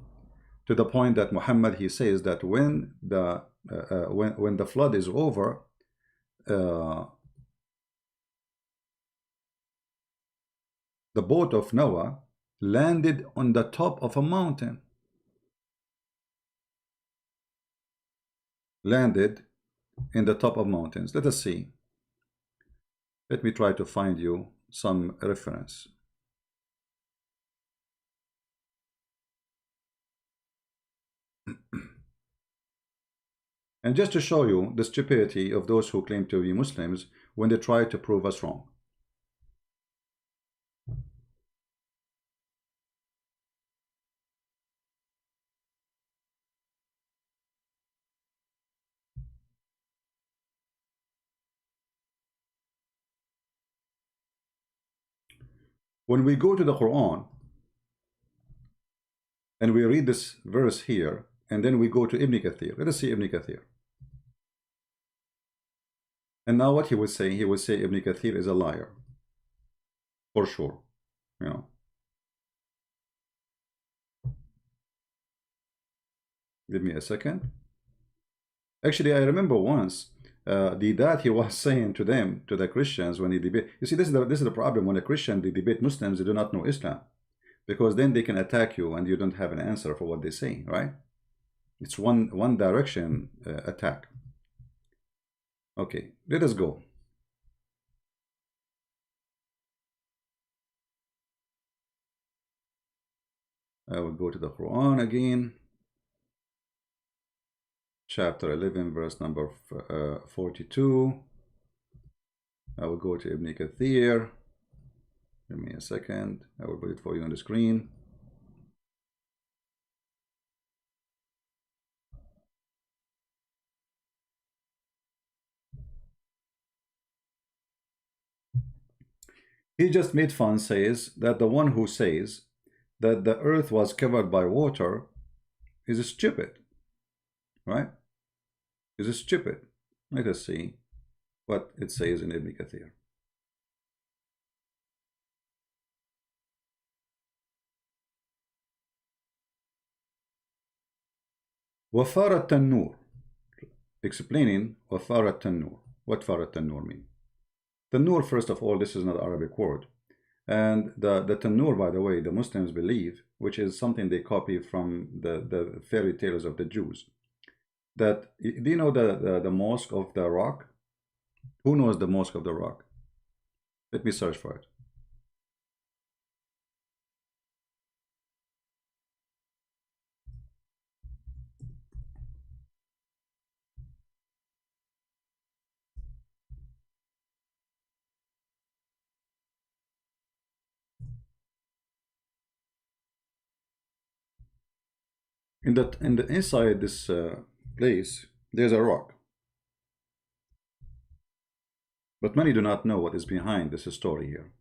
to the point that Muhammad, he says that when the flood is over, the boat of Noah landed on the top of a mountain. Landed in the top of mountains. Let us see. Let me try to find you some reference. And just to show you the stupidity of those who claim to be Muslims when they try to prove us wrong. When we go to the Quran and we read this verse here, and then we go to Ibn Kathir. Let us see Ibn Kathir. And now what he would say, Ibn Kathir is a liar. For sure. You know. Give me a second. Actually, I remember once that he was saying to them, to the Christians, when he debate. You see, this is the problem. When a Christian they debate Muslims, they do not know Islam, because then they can attack you and you don't have an answer for what they say, right? It's one direction attack. Okay, let us go. I will go to the Quran again. Chapter 11, verse number 42. I will go to Ibn Kathir. Give me a second. I will put it for you on the screen. He just made fun, says that the one who says that the earth was covered by water is stupid, right? Is stupid. Let us see what it says in Ibn Kathir. وَفَارَ التَّنُّورِ, explaining وَفَارَ التَّنُّورِ. What فَارَ التَّنُّورِ mean? Tanur, first of all, this is not an Arabic word. And the Tanur, by the way, the Muslims believe, which is something they copy from the fairy tales of the Jews, that, do you know the Mosque of the Rock? Who knows the Mosque of the Rock? Let me search for it. In the inside this place, there's a rock. But many do not know what is behind this story here.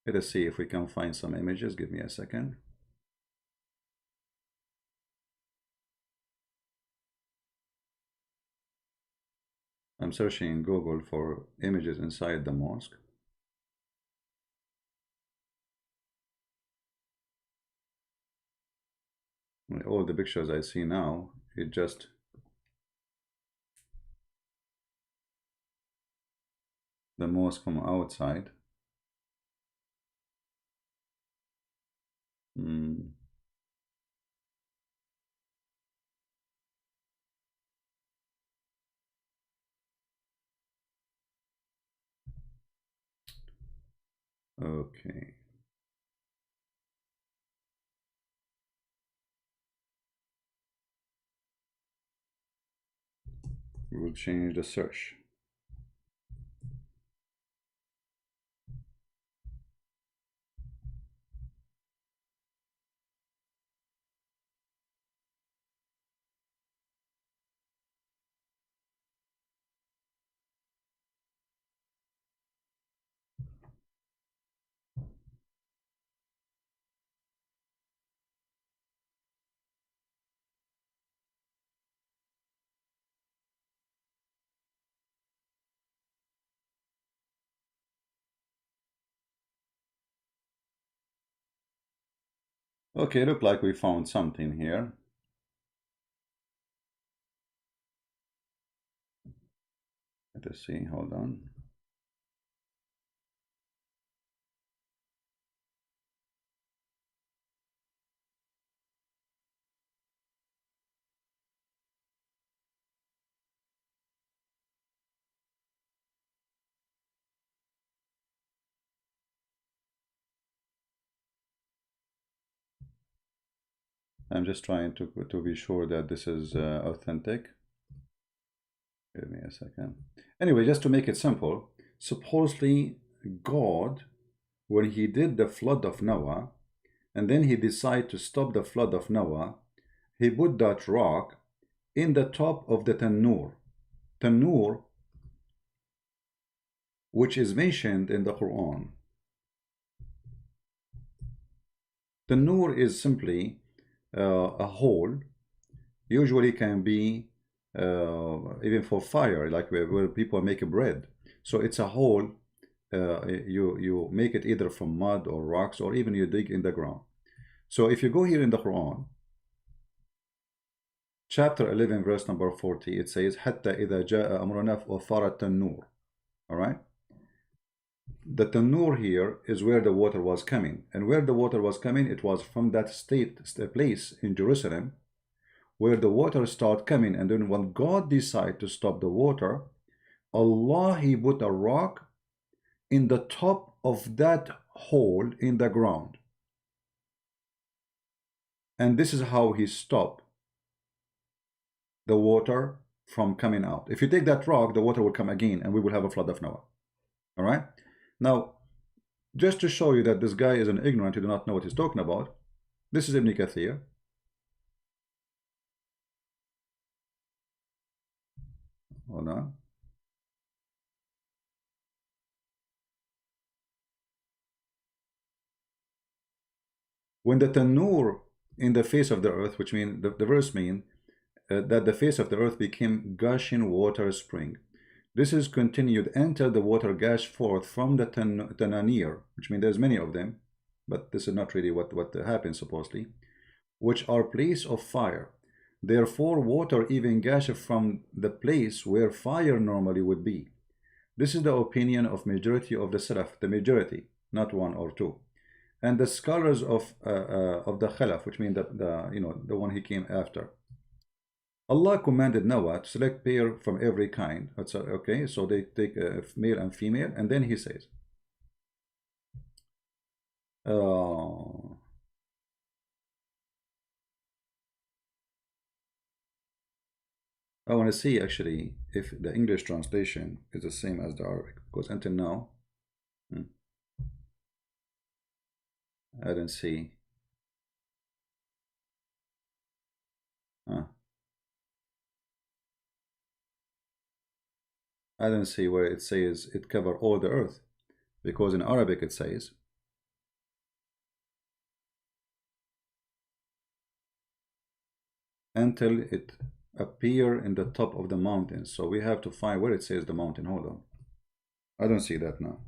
Let us see if we can find some images. Give me a second. I'm searching in Google for images inside the mosque. All the pictures I see now, it just the mosque from outside. Okay. We will change the search. Okay, look like we found something here. Let us see, hold on. I'm just trying to be sure that this is authentic. Give me a second. Anyway, just to make it simple, supposedly God, when he did the flood of Noah, and then he decided to stop the flood of Noah, he put that rock in the top of the tanur. Tanur, which is mentioned in the Quran. Tanur is simply a hole, usually can be even for fire, like where people make bread. So it's a hole. You make it either from mud or rocks, or even you dig in the ground. So if you go here in the Quran, chapter 11, verse number 40, it says, "Hatta idha jaa amruna farat tanur." All right. The tanur here is where the water was coming, and where the water was coming, it was from that place in Jerusalem, where the water started coming. And then when God decided to stop the water, Allah, he put a rock in the top of that hole in the ground, and this is how he stopped the water from coming out. If you take that rock, the water will come again, and we will have a flood of Noah. All right. Now, just to show you that this guy is an ignorant, he do not know what he's talking about, this is Ibn Kathir. Hold on. When the tanur in the face of the earth, which means the verse mean that the face of the earth became gushing water spring. This is continued until the water gush forth from the tananir, which means there's many of them, but this is not really what happens supposedly, which are place of fire. Therefore, water even gush from the place where fire normally would be. This is the opinion of majority of the Salaf, the majority, not one or two, and the scholars of the Khalaf, which means the one he came after. Allah commanded Noah to select pair from every kind. Okay, so they take a male and female, and then he says, I want to see actually if the English translation is the same as the Arabic, because until now I didn't see. I didn't see where it says it cover all the earth, because in Arabic it says until it appear in the top of the mountain. So we have to find where it says the mountain. Hold on. I don't see that now.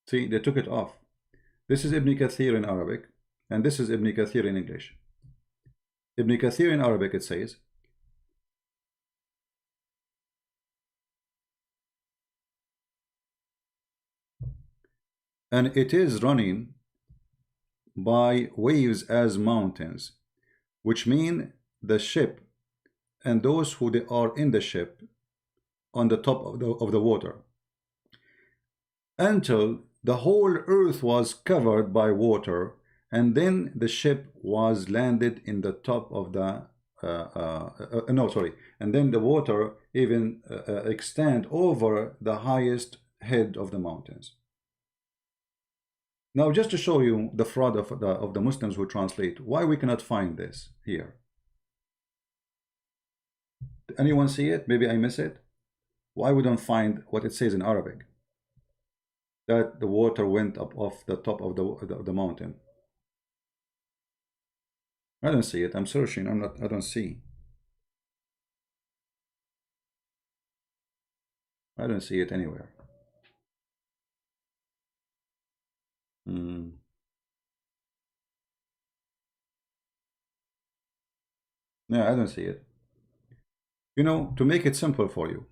See, they took it off. This is Ibn Kathir in Arabic, and this is Ibn Kathir in English. Ibn Kathir in Arabic, it says, and it is running by waves as mountains, which mean the ship and those who they are in the ship on the top of the water, until the whole earth was covered by water, and then the ship was landed in the top of the and then the water even extend over the highest head of the mountains. Now, just to show you the fraud of the Muslims who translate, why we cannot find this here. Anyone see it? Maybe I miss it. Why we don't find what it says in Arabic, that the water went up off the top of the mountain? I don't see it. I'm searching. I don't see. I don't see it anywhere. Yeah, I don't see it. You know, to make it simple for you,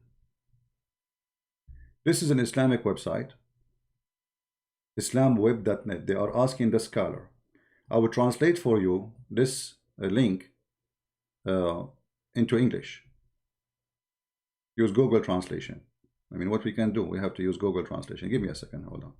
this is an Islamic website, islamweb.net. They are asking the scholar. I will translate for you this link into English. Use Google Translation. I mean, what we can do, we have to use Google Translation. Give me a second, hold on.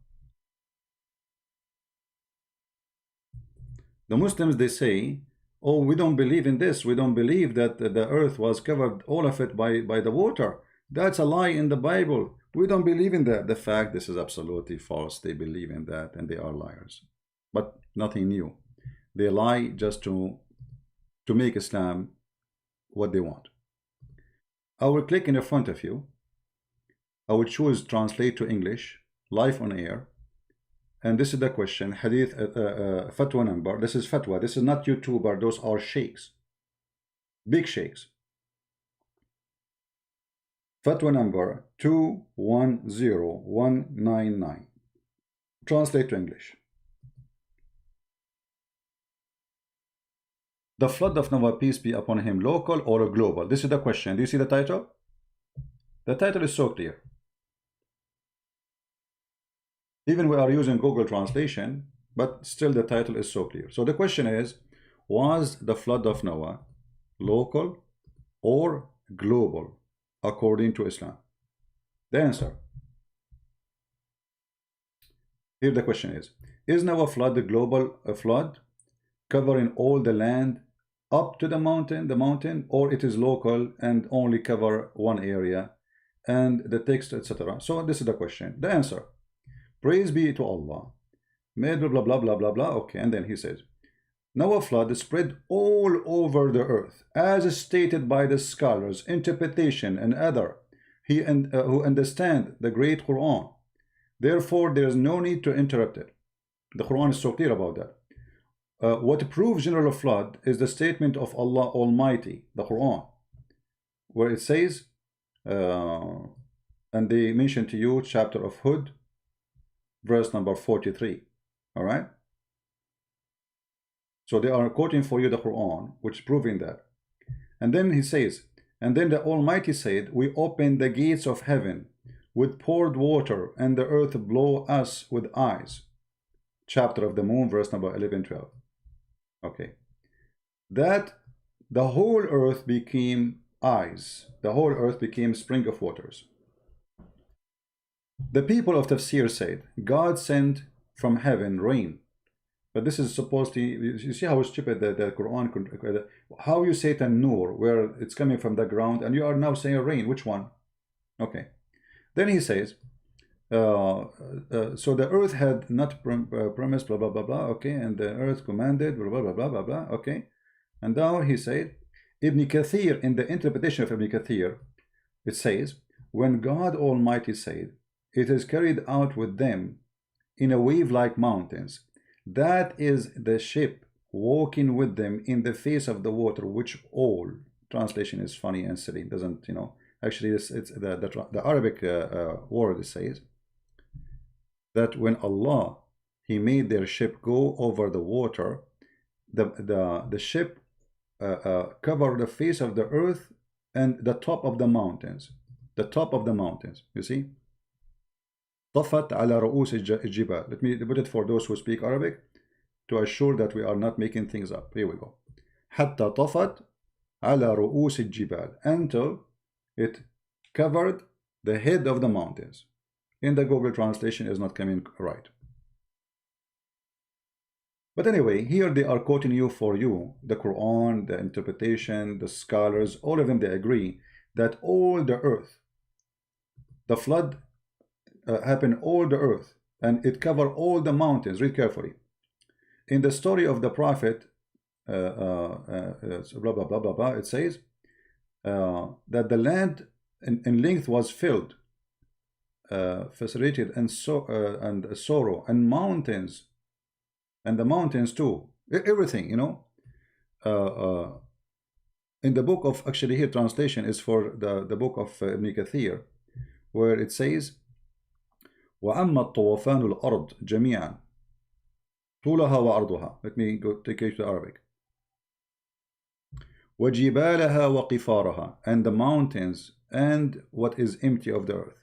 The Muslims, they say, oh, we don't believe in this. We don't believe that the earth was covered, all of it, by the water. That's a lie in the Bible. We don't believe in that. The fact, this is absolutely false. They believe in that, and they are liars. But nothing new. They lie just to make Islam what they want. I will click in the front of you. I will choose translate to English, live on air. And this is the question, hadith, fatwa number. This is fatwa. This is not YouTuber. Those are sheikhs, big sheikhs. Fatwa number 210199. Translate to English. The flood of Noah, peace be upon him, local or global? This is the question. Do you see the title? The title is so clear. Even we are using Google Translation, but still the title is so clear. So the question is, was the flood of Noah local or global according to Islam? The answer. Here the question is Noah flood the global flood covering all the land up to the mountain, or it is local and only cover one area? And the text, etc. So this is the question. The answer. Praise be to Allah. Made blah blah blah blah blah blah. Okay, and then he says, Noah flood spread all over the earth, as stated by the scholars, interpretation and other who understand the great Quran. Therefore, there is no need to interrupt it. The Quran is so clear about that. What proves general flood is the statement of Allah Almighty, the Quran, where it says, and they mention to you chapter of Hud, verse number 43. All right, so they are quoting for you the Quran, which is proving that. And then he says, and then the Almighty said, we opened the gates of heaven with poured water, and the earth blow us with eyes. Chapter of the Moon, verse number 11-12. Okay, that the whole earth became eyes, the whole earth became spring of waters. The people of Tafsir said, God sent from heaven rain. But this is supposed to, you see how stupid the Quran, how you say Tanur, where it's coming from the ground, and you are now saying rain. Which one? Okay. Then he says, so the earth had not promised, blah, blah, blah, blah, okay, and the earth commanded, blah, blah, blah, blah, blah, blah, okay. And now he said, Ibn Kathir, in the interpretation of Ibn Kathir, it says, when God Almighty said, it is carried out with them in a wave like mountains, That is the ship walking with them in the face of the water, which all translation is funny and silly. It doesn't, you know, actually it's the Arabic word says that when Allah he made their ship go over the water, the ship covered the face of the earth and the top of the mountains, you see. طفت على رؤوس الجبال. Let me put it for those who speak Arabic to assure that we are not making things up. Here we go. حتى طفت على رؤوس الجبال, until it covered the head of the mountains. In the Google translation is not coming right. But anyway, here they are quoting you for you, the Quran, the interpretation, the scholars, all of them, they agree that all the earth, the flood happened all the earth, and it covered all the mountains. Read carefully. In the story of the prophet, blah, blah, blah, blah, blah, it says that the land in length was filled, facilitated, and sorrow, and mountains, and the mountains too, everything, you know. In the book of, actually here translation is for the book of Ibn Kathir, where it says وَأَمَّا طُوفَانُ الْأَرْضِ جَمِيعًا طُولَهَا وَعَرْضُهَا. Let me go take it to Arabic. وَجِبَالَهَا وَقِفَارَهَا, and the mountains and what is empty of the earth.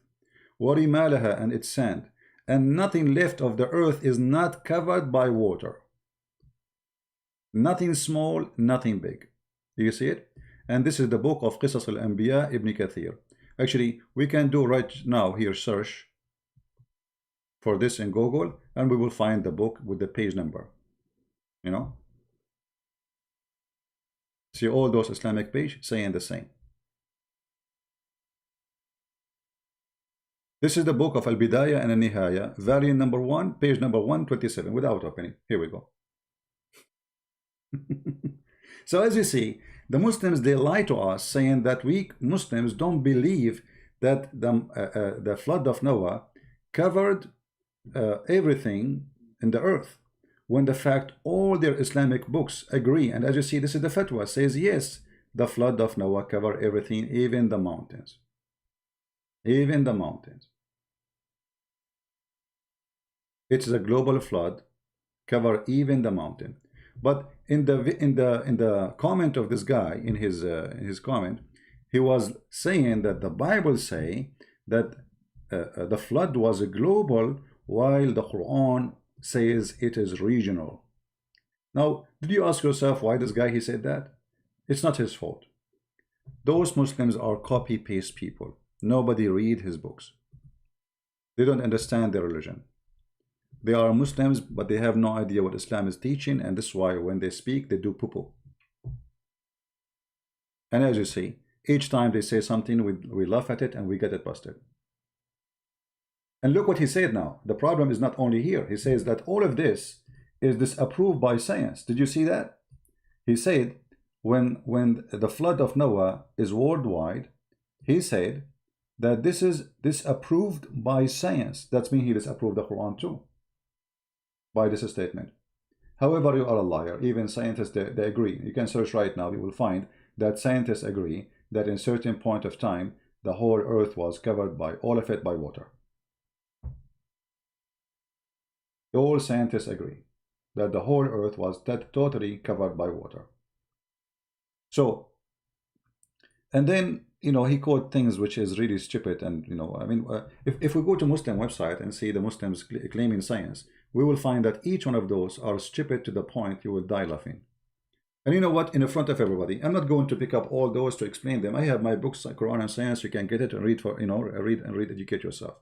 وَرِمَالَهَا, and its sand, and nothing left of the earth is not covered by water. Nothing small, nothing big. Do you see it? And this is the book of Qisas al-Anbiya Ibn Kathir. Actually, we can do right now here search for this in Google, and we will find the book with the page number. You know, see all those Islamic pages saying the same. This is the book of Al-Bidayah and Al-Nihaya, volume number 1, page number 127, without opening. Here we go. So as you see, the Muslims, they lie to us, saying that we Muslims don't believe that the flood of Noah covered everything in the earth, when the fact all their Islamic books agree. And as you see, this is the fatwa, says yes, the flood of Noah covered everything, even the mountains. Even the mountains. It's a global flood, cover even the mountain. But in the comment of this guy, in his comment, he was saying that the Bible say that the flood was a global, while the Quran says it is regional. Now, did you ask yourself why this guy he said that? It's not his fault. Those Muslims are copy-paste people. Nobody read his books. They don't understand their religion. They are Muslims, but they have no idea what Islam is teaching, and this is why when they speak, they do poo-poo. And as you see, each time they say something, we laugh at it and we get it busted. And look what he said now. The problem is not only here. He says that all of this is disapproved by science. Did you see that? He said when the flood of Noah is worldwide, he said that this is disapproved by science. That means he disapproved the Quran too, by this statement. However, you are a liar. Even scientists, they agree. You can search right now. You will find that scientists agree that in a certain point of time, the whole earth was covered by, all of it, by water. All scientists agree that the whole earth was totally covered by water. So, and then, you know, he quote things which is really stupid. And, you know, I mean, if we go to Muslim website and see the Muslims claiming science, we will find that each one of those are stupid to the point you will die laughing. And you know what? In front of everybody, I'm not going to pick up all those to explain them. I have my books, Quran and Science. You can get it and read for, you know, read, educate yourself.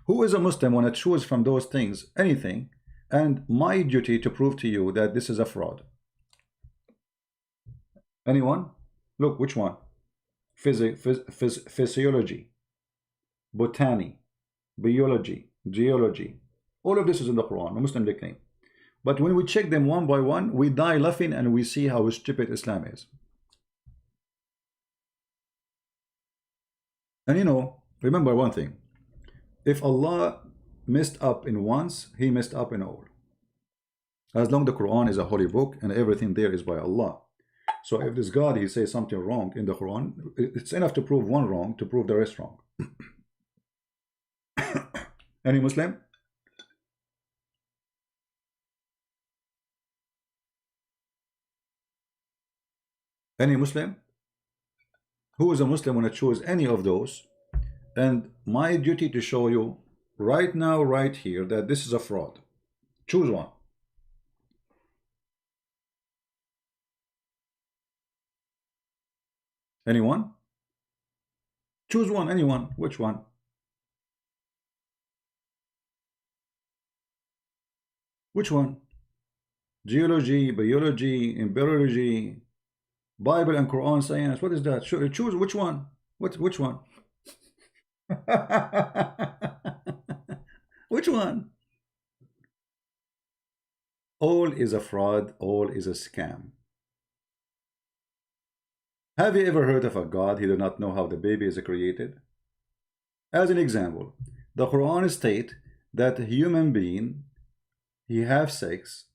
Who is a Muslim want to choose from those things anything, and my duty to prove to you that this is a fraud? Anyone? Look, which one? Physiology, botany, biology, geology. All of this is in the Quran, a Muslim they claim. But when we check them one by one, we die laughing and we see how stupid Islam is. And you know, remember one thing. If Allah messed up in once, he messed up in all. As long the Quran is a holy book and everything there is by Allah. So if this God, he says something wrong in the Quran, it's enough to prove one wrong to prove the rest wrong. Any Muslim? Any Muslim? Who is a Muslim when I choose any of those? And my duty to show you right now, right here, that this is a fraud. Choose one. Anyone? Choose one, anyone. Which one? Which one? Geology, biology, embryology, Bible and Quran science. What is that? Choose which one? Which one? Which one? All is a fraud, all is a scam. Have you ever heard of a God he did not know how the baby is created? As an example, the Quran states that a human being, he have sex,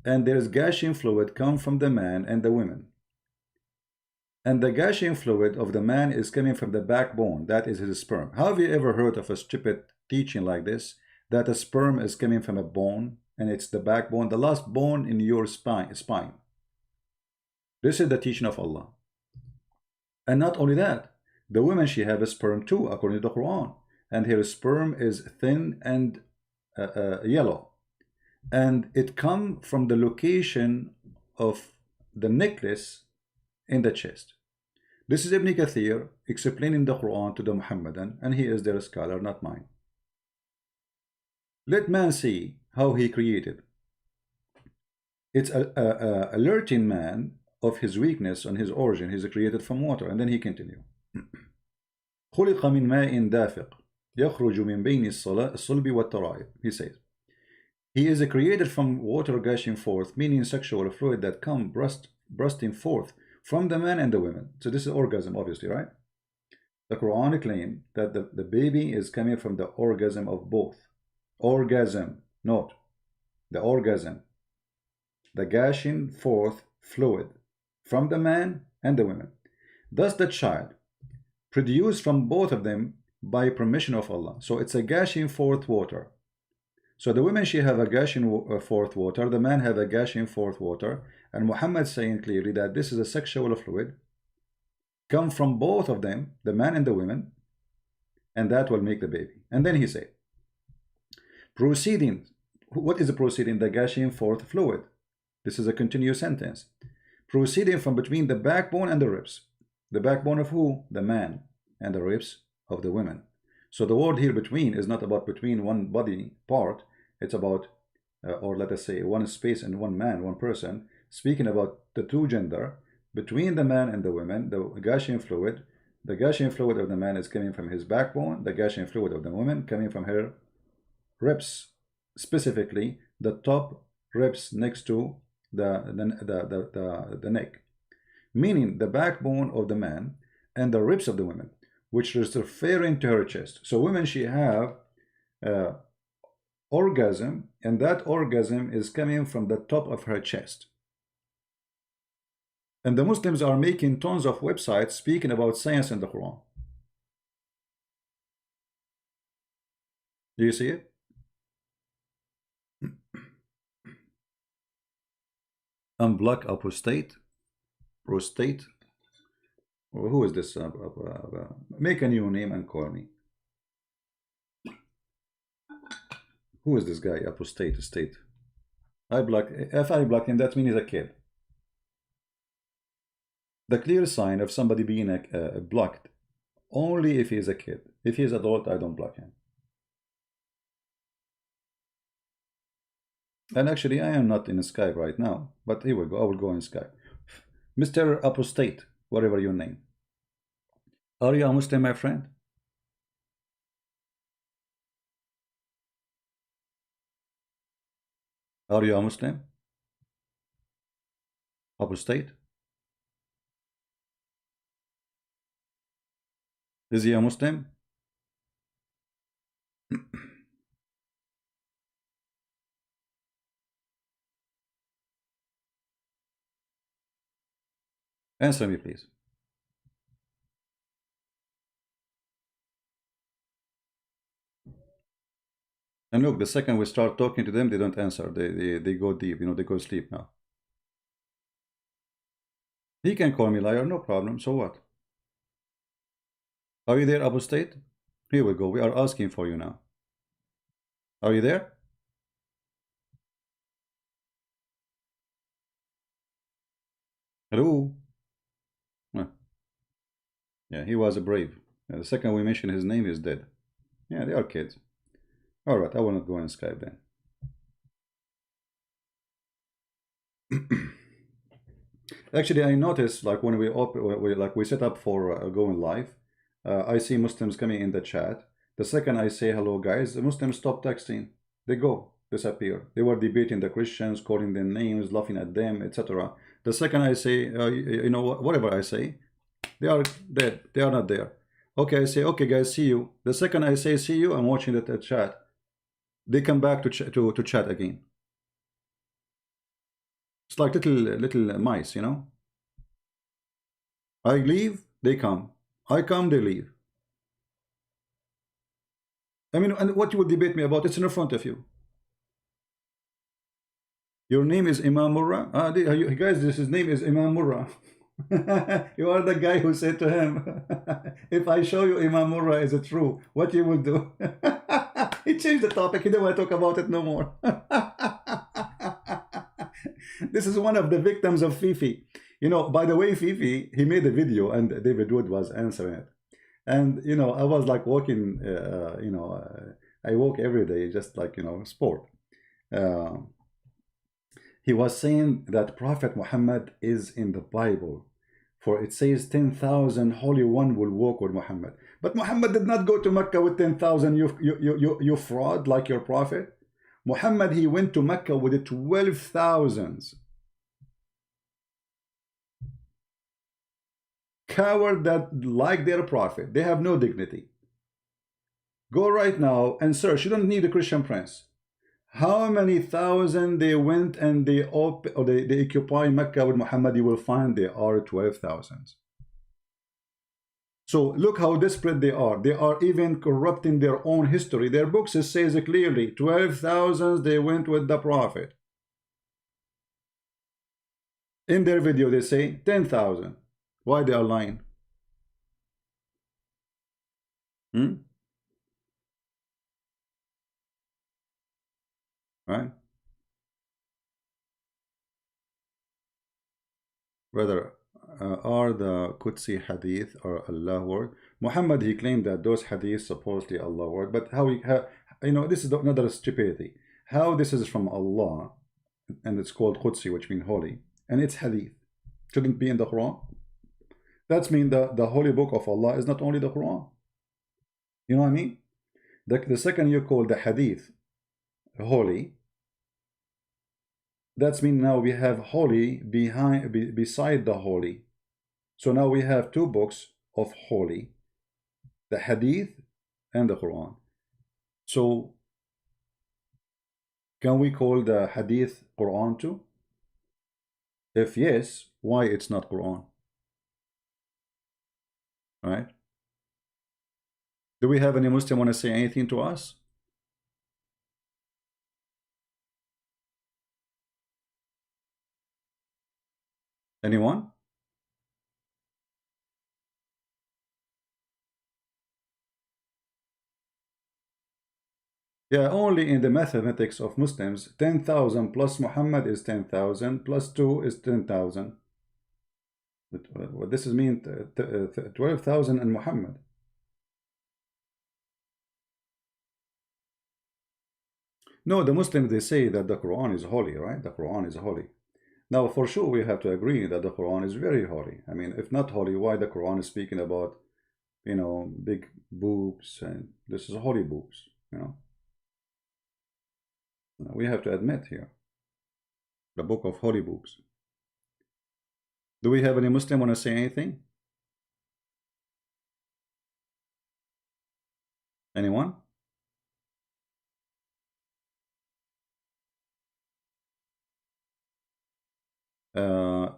and there is gushing fluid come from the man and the women. And the gushing fluid of the man is coming from the backbone, that is his sperm. Have you ever heard of a stupid teaching like this, that a sperm is coming from a bone, and it's the backbone, the last bone in your spine? This is the teaching of Allah. And not only that, the woman, she have a sperm too, according to the Quran, and her sperm is thin and yellow, and it come from the location of the necklace in the chest. This is Ibn Kathir explaining the Quran to the Muhammadan, and he is their scholar, not mine. Let man see how he created. It's alerting man of his weakness and his origin. He's created from water, and then he continue. خلق من ماء دافق يخرج من بين الصلب والترائب. He says, he is created from water gushing forth, meaning sexual fluid that come bursting forth from the man and the women. So this is orgasm, obviously, right? The Quran claims that the baby is coming from the orgasm of both. Orgasm, note, the orgasm, the gushing forth fluid from the man and the women. Thus the child produced from both of them by permission of Allah. So it's a gushing forth water. So the women, she have a gushing forth water, the man have a gushing forth water, and Muhammad saying clearly that this is a sexual fluid come from both of them, the man and the women, and that will make the baby. And then he said, proceeding, what is the proceeding? The gushing forth fluid. This is a continuous sentence. Proceeding from between the backbone and the ribs. The backbone of who? The man. And the ribs of the women. So the word here between is not about between one body part. It's about, or let us say, one space and one man, one person, speaking about the two gender, between the man and the women, the gushing fluid. The gushing fluid of the man is coming from his backbone. The gushing fluid of the woman coming from her ribs, specifically the top ribs next to the neck, meaning the backbone of the man and the ribs of the woman, which is referring to her chest. So women, she have orgasm, and that orgasm is coming from the top of her chest. And the Muslims are making tons of websites speaking about science in the Quran. Do you see it? Unblock apostate, prostate. Who is this? Make a new name and call me. Who is this guy? Apostate state. I block. If I block him, that means he's a kid. The clear sign of somebody being blocked only if he is a kid. If he is adult, I don't block him. And actually, I am not in Skype right now, but here we go. I will go in Skype. Mr. Apostate, whatever your name. Are you a Muslim, my friend? Are you a Muslim? Apostate? Is he a Muslim? Answer me, please. And look, the second we start talking to them, they don't answer. They go deep, you know, they go sleep now. He can call me liar, no problem. So what? Are you there, apostate? Here we go. We are asking for you now. Are you there? Hello? Huh. Yeah, he was a brave. The second we mention his name is dead. Yeah, they are kids. All right, I will not go on Skype then. Actually, I noticed like when we set up for going live, I see Muslims coming in the chat. The second I say hello, guys, the Muslims stop texting. They go, disappear. They were debating the Christians, calling them names, laughing at them, etc. The second I say, you know, whatever I say, they are dead. They are not there. Okay, I say, okay, guys, see you. The second I say, see you, I'm watching the chat. They come back to chat again. It's like little mice, you know. I leave, they come. I come, they leave. I mean, and what you will debate me about? It's in front of you. Your name is Imam Murrah? Guys, his name is Imam Murrah. You are the guy who said to him, if I show you Imam Murrah, is it true? What you will do? He changed the topic. He didn't want to talk about it no more. This is one of the victims of Fifi. You know, by the way, Fifi, he made a video and David Wood was answering it. And, you know, I was like walking, you know, I walk every day, just like, you know, sport. He was saying that Prophet Muhammad is in the Bible. For it says 10,000 Holy One will walk with Muhammad. But Muhammad did not go to Mecca with 10,000, you fraud like your prophet. Muhammad, he went to Mecca with the 12,000. Coward that like their prophet. They have no dignity. Go right now and search. You don't need a Christian prince. How many thousand they went and they occupy Mecca with Muhammad? You will find they are 12,000. So look how desperate they are. They are even corrupting their own history. Their books says it clearly. 12,000 they went with the prophet. In their video they say 10,000. Why they are lying? Right? Brother, are the Qudsi hadith or Allah word? Muhammad, he claimed that those hadith supposedly Allah word, but how you know, this is another stupidity. How this is from Allah, and it's called Qudsi, which means holy, and it's hadith. Shouldn't be in the Quran. That's mean the holy book of Allah is not only the Quran. You know what I mean? The second you call the hadith holy, that's mean now we have holy beside the holy. So now we have two books of holy, the hadith and the Quran. So can we call the hadith Quran too? If yes, why it's not Quran? Right? Do we have any Muslim want to say anything to us? Anyone? Yeah, only in the mathematics of Muslims, 10,000 plus Muhammad is 10,000, plus 2 is 10,000. What this is mean 12,000 and Muhammad. No, the Muslims, they say that the Quran is holy, right? The Quran is holy. Now, for sure, we have to agree that the Quran is very holy. I mean, if not holy, why the Quran is speaking about, you know, big boobs, and this is holy boobs, you know? We have to admit here, the book of holy boobs. Do we have any Muslim want to say anything? Anyone?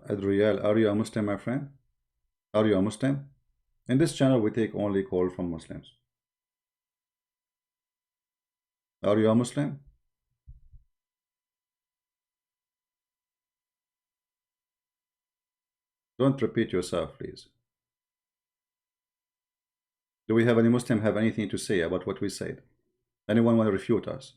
Adriel, are you a Muslim, my friend? Are you a Muslim? In this channel, we take only call from Muslims. Are you a Muslim? Don't repeat yourself, please. Do we have any Muslim have anything to say about what we said? Anyone want to refute us?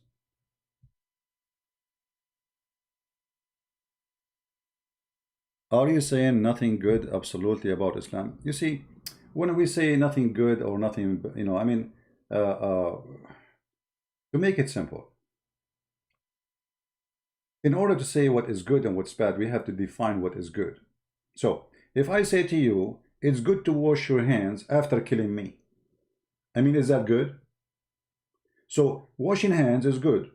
Are you saying nothing good absolutely about Islam? You see, when we say nothing good or nothing, you know, I mean, to make it simple, in order to say what is good and what's bad, we have to define what is good. So, if I say to you, it's good to wash your hands after killing me, I mean, is that good? So, washing hands is good.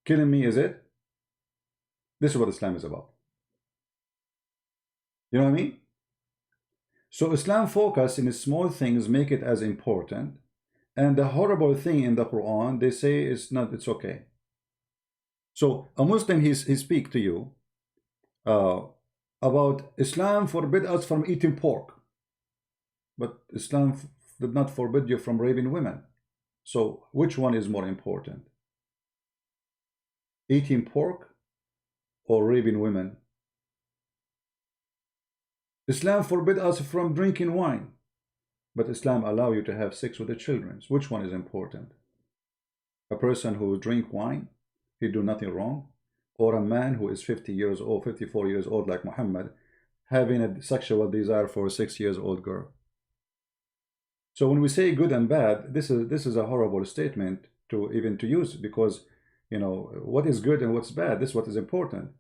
Killing me, is it? This is what Islam is about. You know what I mean? So Islam focus in small things, make it as important, and the horrible thing in the Quran, they say it's not, it's okay. So a Muslim, he speak to you about Islam forbid us from eating pork, but Islam did not forbid you from raping women. So which one is more important? Eating pork or raping women? Islam forbid us from drinking wine, but Islam allow you to have sex with the children. Which one is important? A person who drink wine, he do nothing wrong, or a man who is 50 years old, 54 years old like Mohammed, having a sexual desire for a 6-year-old girl? So when we say good and bad, this is a horrible statement to even to use, because you know what is good and what's bad. This is what is important.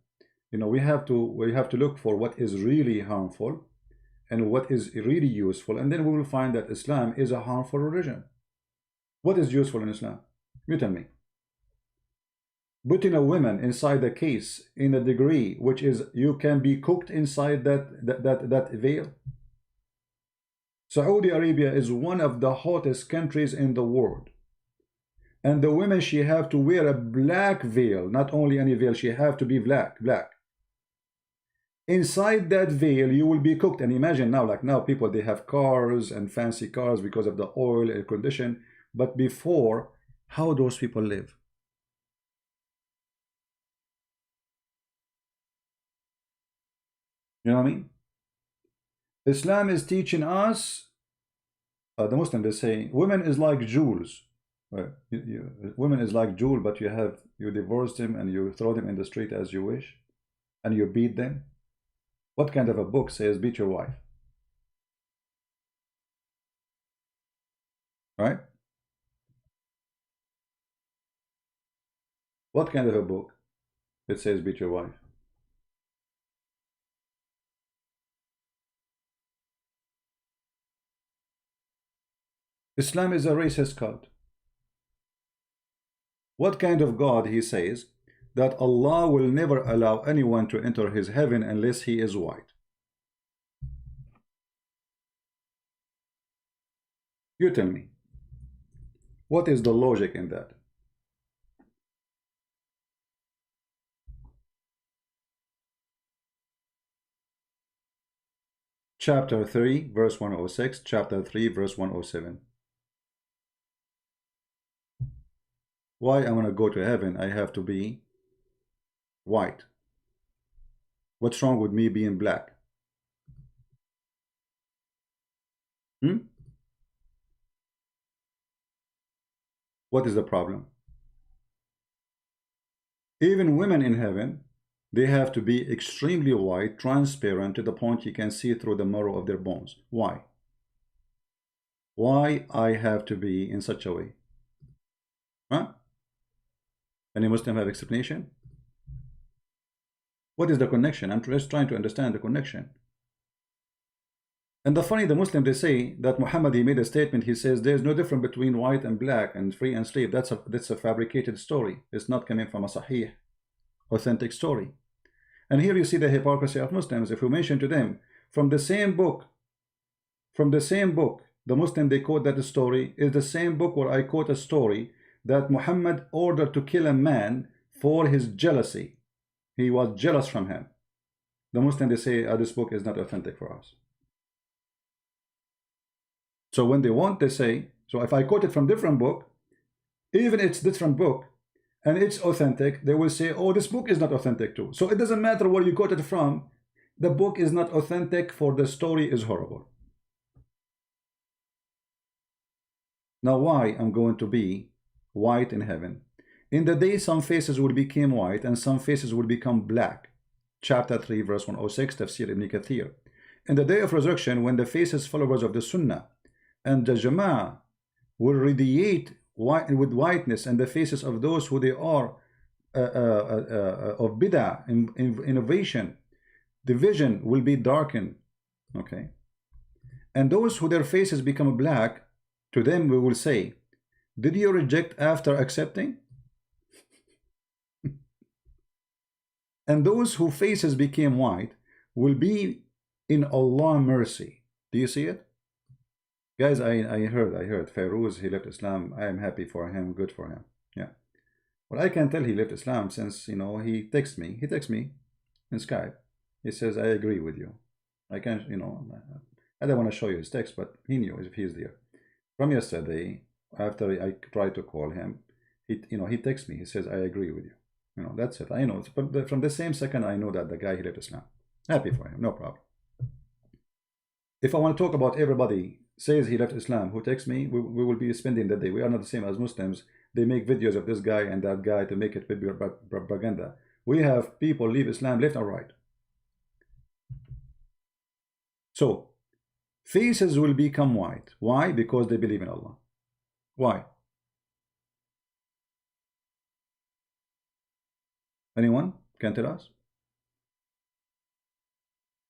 You know, we have to look for what is really harmful and what is really useful, and then we will find that Islam is a harmful religion. What is useful in Islam? You tell me. Putting a woman inside a case in a degree which is you can be cooked inside that veil. Saudi Arabia is one of the hottest countries in the world, and the women, she have to wear a black veil, not only any veil, she have to be black. Inside that veil you will be cooked. And imagine now, like now people, they have cars and fancy cars because of the oil, air condition, but before, how those people live? You know what I mean? Islam is teaching us, the Muslim, they say women is like jewels. Right? Women is like jewel, but you divorce them and you throw them in the street as you wish, and you beat them. What kind of a book says beat your wife? Right? What kind of a book that says beat your wife? Islam is a racist cult. What kind of God he says that Allah will never allow anyone to enter his heaven unless he is white? You tell me. What is the logic in that? Chapter 3, verse 106, chapter 3, verse 107. Why I want to go to heaven, I have to be white. What's wrong with me being black? What is the problem? Even women in heaven, they have to be extremely white, transparent, to the point you can see through the marrow of their bones. Why? Why I have to be in such a way? Huh? Any Muslim have explanation? What is the connection? I'm just trying to understand the connection. And the funny, the Muslim, they say that Muhammad, he made a statement. He says there's no difference between white and black and free and slave. That's a fabricated story. It's not coming from a sahih, authentic story. And here you see the hypocrisy of Muslims. If we mention to them from the same book, the Muslim, they quote that the story is the same book where I quote a story that Muhammad ordered to kill a man for his jealousy. He was jealous from him. the Muslim, they say, this book is not authentic for us. So when they want, they say, so if I quote it from different book, even it's different book, and it's authentic, they will say, oh, this book is not authentic too. So it doesn't matter where you quote it from, the book is not authentic, for the story is horrible. Now why I'm going to be white in heaven? In the day some faces will become white and some faces will become black. Chapter 3 verse 106, Tafsir Ibn Kathir. In the day of resurrection, when the faces followers of the Sunnah and the Jama'ah will radiate with whiteness, and the faces of those who they are of bid'ah, innovation, division will be darkened. Okay, and those who their faces become black, to them we will say, did you reject after accepting? And those whose faces became white will be in Allah's mercy. Do you see it? Guys, I heard Fairuz, he left Islam. I am happy for him, good for him. Yeah. Well, I can tell he left Islam since, you know, he texts me in Skype. He says, I agree with you. I can't, you know, I don't want to show you his text, but he knew if he's there. From yesterday, after I tried to call him, he texts me, he says, I agree with you. You know, that's it. I know, but from the same second, I know that the guy, he left Islam. Happy for him, no problem. If I want to talk about everybody says he left Islam who texts me, we will be spending the day. We are not the same as Muslims. They make videos of this guy and that guy to make it propaganda. We have people leave Islam left and right. So faces will become white. Why? Because they believe in Allah. Why? Anyone can tell us?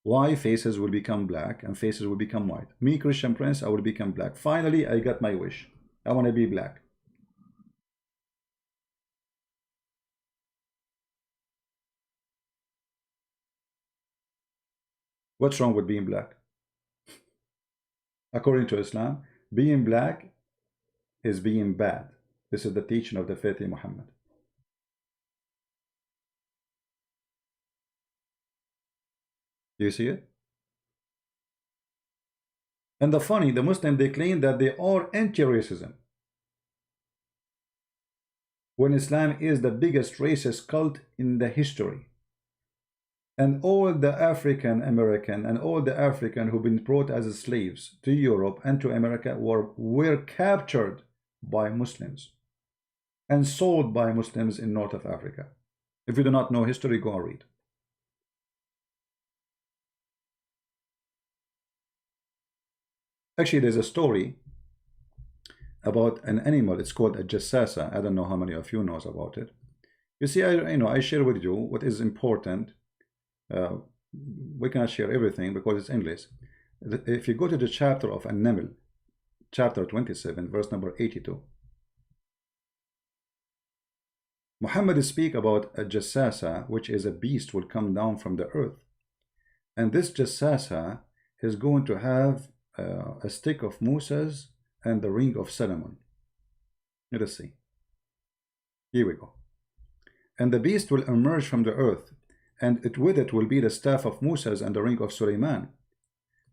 Why faces will become black and faces will become white? Me, Christian Prince, I will become black. Finally, I got my wish. I want to be black. What's wrong with being black? According to Islam, being black is being bad. This is the teaching of the faith in Muhammad. Do you see it? And the Muslims, they claim that they are anti-racism, when Islam is the biggest racist cult in the history. And all the African American and all the African who've been brought as slaves to Europe and to America were captured by Muslims and sold by Muslims in North of Africa. If you do not know history, go and read. Actually, there's a story about an animal. It's called a jassasa. I don't know how many of you knows about it. You see, I share with you what is important. We cannot share everything because it's English. If you go to the chapter of An-Naml, chapter 27, verse number 82, Muhammad speak about a jassasa, which is a beast will come down from the earth. And this jassasa is going to have a stick of Moses and the ring of Solomon. Let us see. Here we go. And the beast will emerge from the earth, and with it will be the staff of Moses and the ring of Suleiman.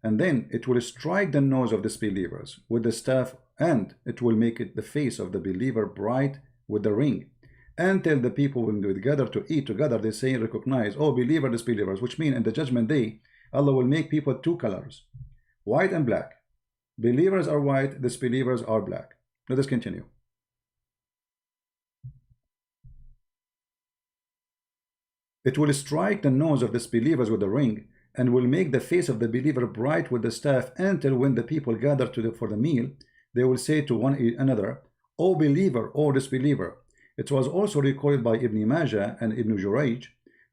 And then it will strike the nose of disbelievers with the staff, and it will make it the face of the believer bright with the ring. Until the people will gather to eat together, they say, recognize, oh, believer, disbelievers, which mean in the judgment day, Allah will make people two colors, white and black. Believers are white, disbelievers are black. Let us continue. It will strike the nose of disbelievers with the ring, and will make the face of the believer bright with the staff, until when the people gather for the meal, they will say to one another, O believer, O disbeliever. It was also recorded by Ibn Majah and Ibn Jurayj,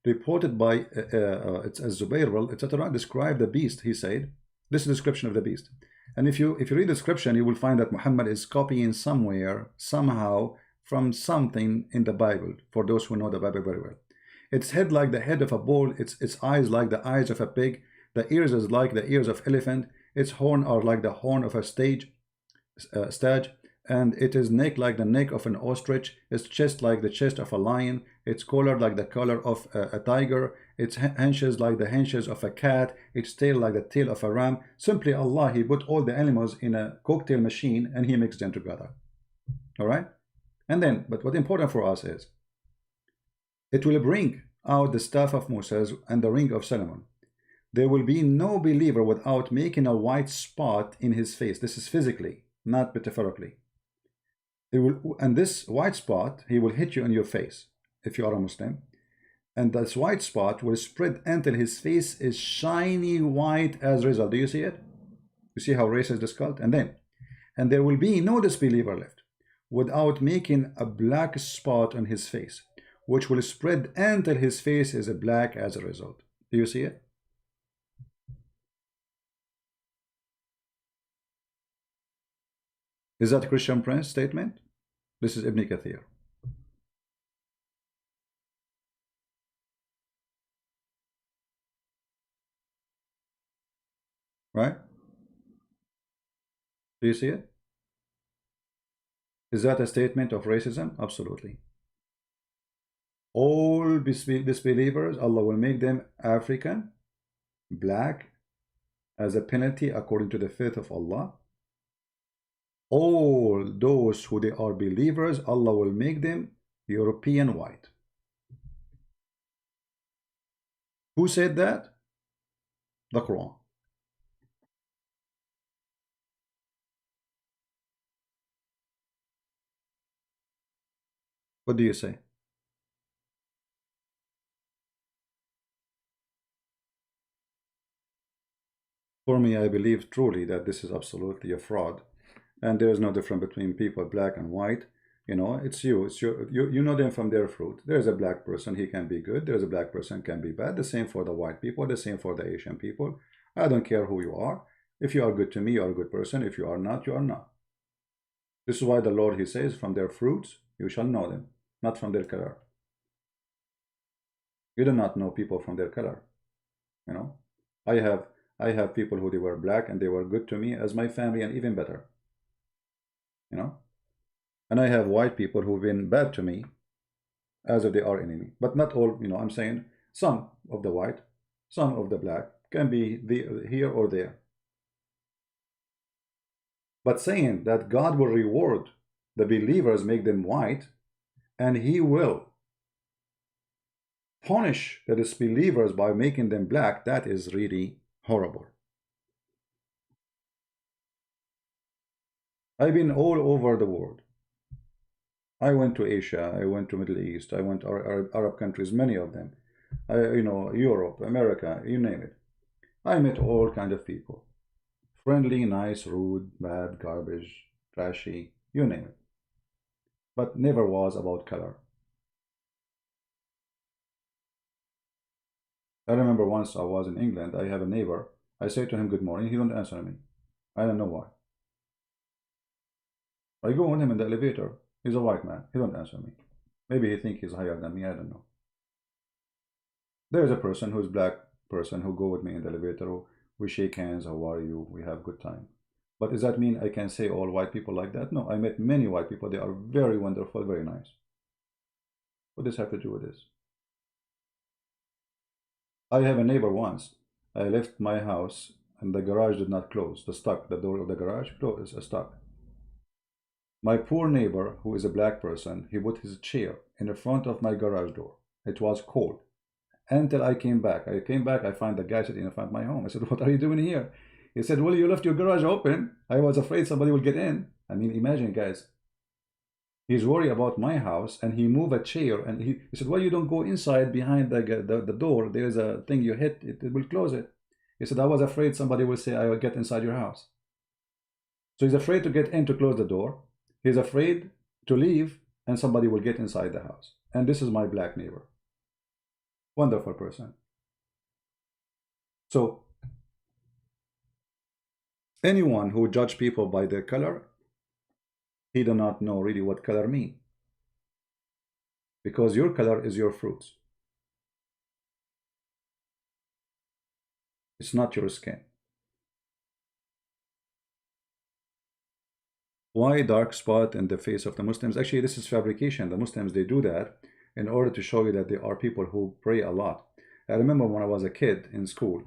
reported by Az-Zubayr, etc. Describe the beast, he said. This is the description of the beast. And if you read the description, you will find that Muhammad is copying somewhere, somehow, from something in the Bible, for those who know the Bible very well. Its head like the head of a bull, its eyes like the eyes of a pig, the ears is like the ears of elephant, its horn are like the horn of a stag, and it is neck like the neck of an ostrich, its chest like the chest of a lion, its collar like the collar of a tiger, its haunches like the haunches of a cat, its tail like the tail of a ram. Simply Allah, He put all the animals in a cocktail machine and He mixed them together. All right? And then, but what's important for us is, it will bring out the staff of Moses and the ring of Solomon. There will be no believer without making a white spot in his face. This is physically, not metaphorically. And this white spot, he will hit you in your face if you are a Muslim. And this white spot will spread until his face is shiny white as a result. Do you see it? You see how racist this cult? And there will be no disbeliever left without making a black spot on his face, which will spread until his face is black as a result. Do you see it? Is that a Christian Prince statement? This is Ibn Kathir. Right? Do you see it? Is that a statement of racism? Absolutely. All disbelievers, Allah will make them African, black, as a penalty according to the faith of Allah. All those who they are believers, Allah will make them European white. Who said that? The Quran. What do you say? For me, I believe truly that this is absolutely a fraud, and there is no difference between people black and white. You know, it's you know them from their fruit. There's a black person, he can be good. There's a black person, can be bad. The same for the white people, the same for the Asian people. I don't care who you are. If you are good to me, you are a good person. If you are not, you are not. This is why the Lord, He says, from their fruits you shall know them, not from their color. You do not know people from their color. You know, I have people who they were black and they were good to me as my family, and even better. You know, and I have white people who've been bad to me as if they are enemy. But not all. You know, I'm saying some of the white, some of the black can be here or there. But saying that God will reward the believers, make them white, and He will punish the disbelievers by making them black, that is really horrible. I've been all over the world. I went to Asia, I went to Middle East, I went to Arab countries, many of them. You know, Europe, America, you name it. I met all kind of people. Friendly, nice, rude, bad, garbage, trashy, you name it. But never was about color. I remember once I was in England, I have a neighbor. I say to him, good morning, he don't answer me. I don't know why. I go on him in the elevator. He's a white man. He don't answer me. Maybe he think he's higher than me. I don't know. There's a person who's black person who go with me in the elevator. We shake hands. How are you? We have good time. But does that mean I can say all white people like that? No, I met many white people. They are very wonderful, very nice. What does this have to do with this? I have a neighbor once. I left my house and the garage did not close. The door of the garage is stuck. My poor neighbor, who is a black person, he put his chair in the front of my garage door. It was cold. Until I came back. I find the guy sitting in front of my home. I said, what are you doing here? He said, well, you left your garage open. I was afraid somebody will get in. I mean, imagine, guys. He's worried about my house, and he moved a chair, and he said, well, you don't go inside behind the door. There's a thing you hit, it will close it. He said, I was afraid somebody will say, I will get inside your house. So he's afraid to get in to close the door. He's afraid to leave, and somebody will get inside the house. And this is my black neighbor. Wonderful person. So, anyone who judge people by their color, he do not know really what color mean. Because your color is your fruits. It's not your skin. Why dark spot in the face of the Muslims? Actually, this is fabrication. The Muslims, they do that in order to show you that there are people who pray a lot. I remember when I was a kid in school,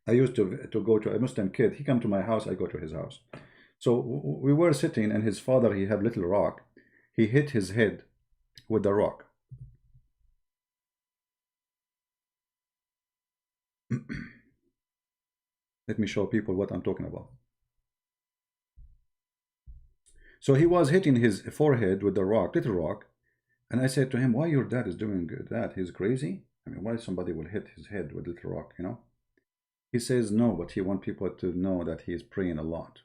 I used to go to a Muslim kid. He come to my house, I go to his house. So we were sitting, and his father, he had little rock. He hit his head with the rock. Let me show people what I'm talking about. So he was hitting his forehead with the rock, little rock, and I said to him, "Why your dad is doing that? He's crazy. I mean, why somebody will hit his head with little rock, you know?" He says no, but he wants people to know that he is praying a lot.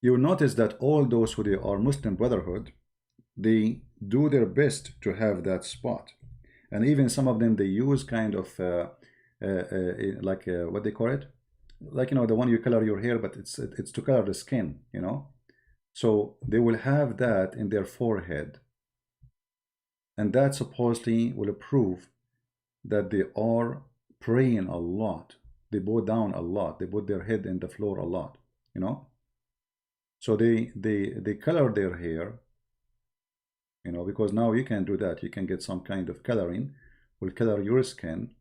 You notice that all those who they are Muslim Brotherhood, they do their best to have that spot, and even some of them, they use kind of like what they call it, like, you know, the one you color your hair, but it's to color the skin, you know. So they will have that in their forehead, and that supposedly will prove that they are praying a lot. They bow down a lot. They put their head in the floor a lot, you know. So they color their hair, you know, because now you can do that. You can get some kind of coloring, will color your skin,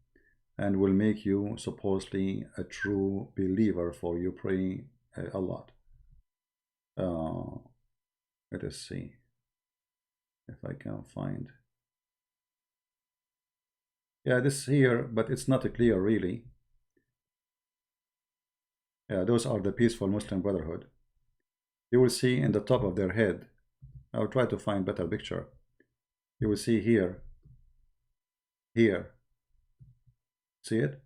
and will make you supposedly a true believer, for you pray a lot. Let us see if I can find. Yeah, this here, but it's not clear really. Yeah, those are the peaceful Muslim Brotherhood. You will see in the top of their head. I'll try to find better picture. You will see here. Here. See it?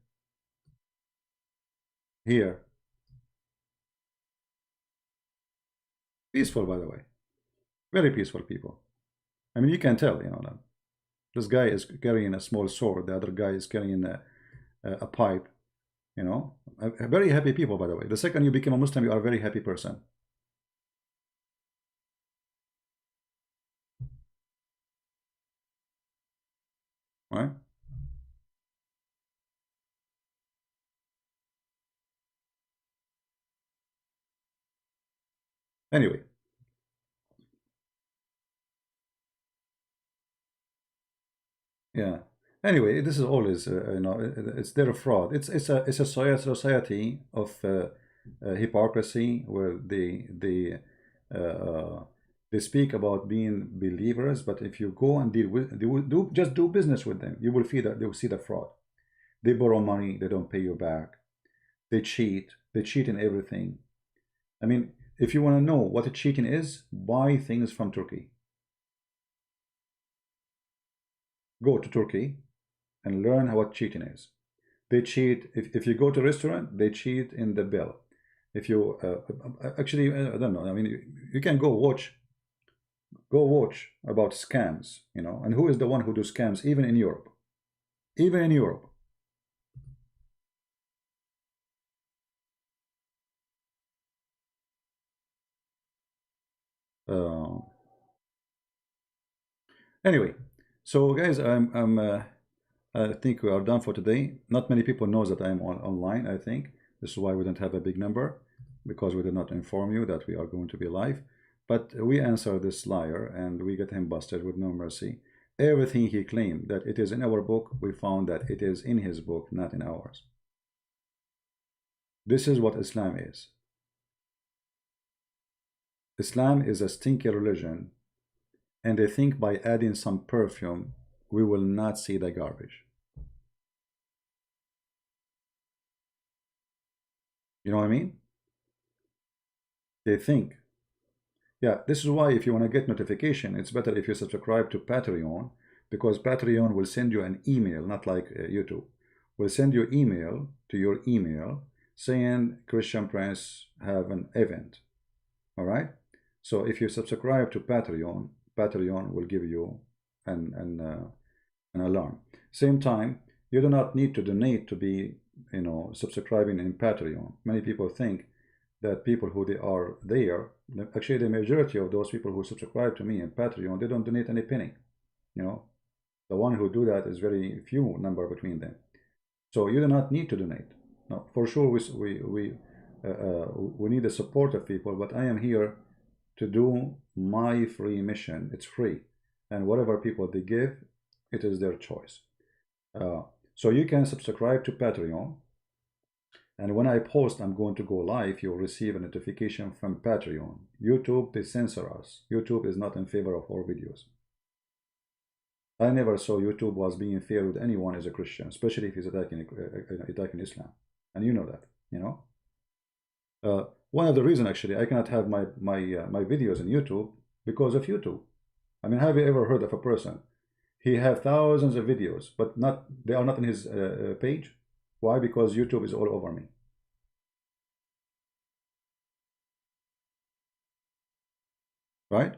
Here. Peaceful, by the way. Very peaceful people. I mean, you can tell, you know, that this guy is carrying a small sword. The other guy is carrying a pipe, you know. Very happy people, by the way. The second you become a Muslim, you are a very happy person. Right? Anyway. Yeah. Anyway, this is always, you know, it's their fraud. It's a society of hypocrisy, where they speak about being believers, but if you go and deal with, just do business with them, you will see that they will see the fraud. They borrow money, they don't pay you back. They cheat in everything. I mean, if you want to know what cheating is, buy things from Turkey. Go to Turkey and learn what cheating is. They cheat. If you go to a restaurant, they cheat in the bill. If you actually, I don't know. I mean, you can go watch about scams, you know. And who is the one who do scams? Even in Europe, even in Europe. Uh, anyway, so guys, I think we are done for today. Not many people knows that I'm online. I think this is why we don't have a big number, because we did not inform you that we are going to be live. But we answer this liar, and we get him busted with no mercy. Everything he claimed that it is in our book, we found that it is in his book, not in ours. This is what Islam is. Islam is a stinky religion, and they think by adding some perfume, we will not see the garbage. You know what I mean? They think. Yeah, this is why if you want to get notification, it's better if you subscribe to Patreon, because Patreon will send you an email, not like YouTube. Will send you email to your email saying Christian Prince have an event. All right? So if you subscribe to Patreon, Patreon will give you an alarm. Same time, you do not need to donate to be, you know, subscribing in Patreon. Many people think that people who they are there, actually the majority of those people who subscribe to me in Patreon, they don't donate any penny. You know, the one who do that is very few number between them. So you do not need to donate. No, for sure we need the support of people, but I am here to do my free mission. It's free, and whatever people they give, it is their choice. So you can subscribe to Patreon, and when I post I'm going to go live, you'll receive a notification from Patreon. YouTube, they censor us. YouTube is not in favor of our videos. I never saw YouTube was being fair with anyone as a Christian, especially if he's attacking Islam, and you know that, you know. One of the reasons actually I cannot have my videos on YouTube because of YouTube. I mean, have you ever heard of a person? He have thousands of videos, but they are not in his page. Why? Because YouTube is all over me. Right?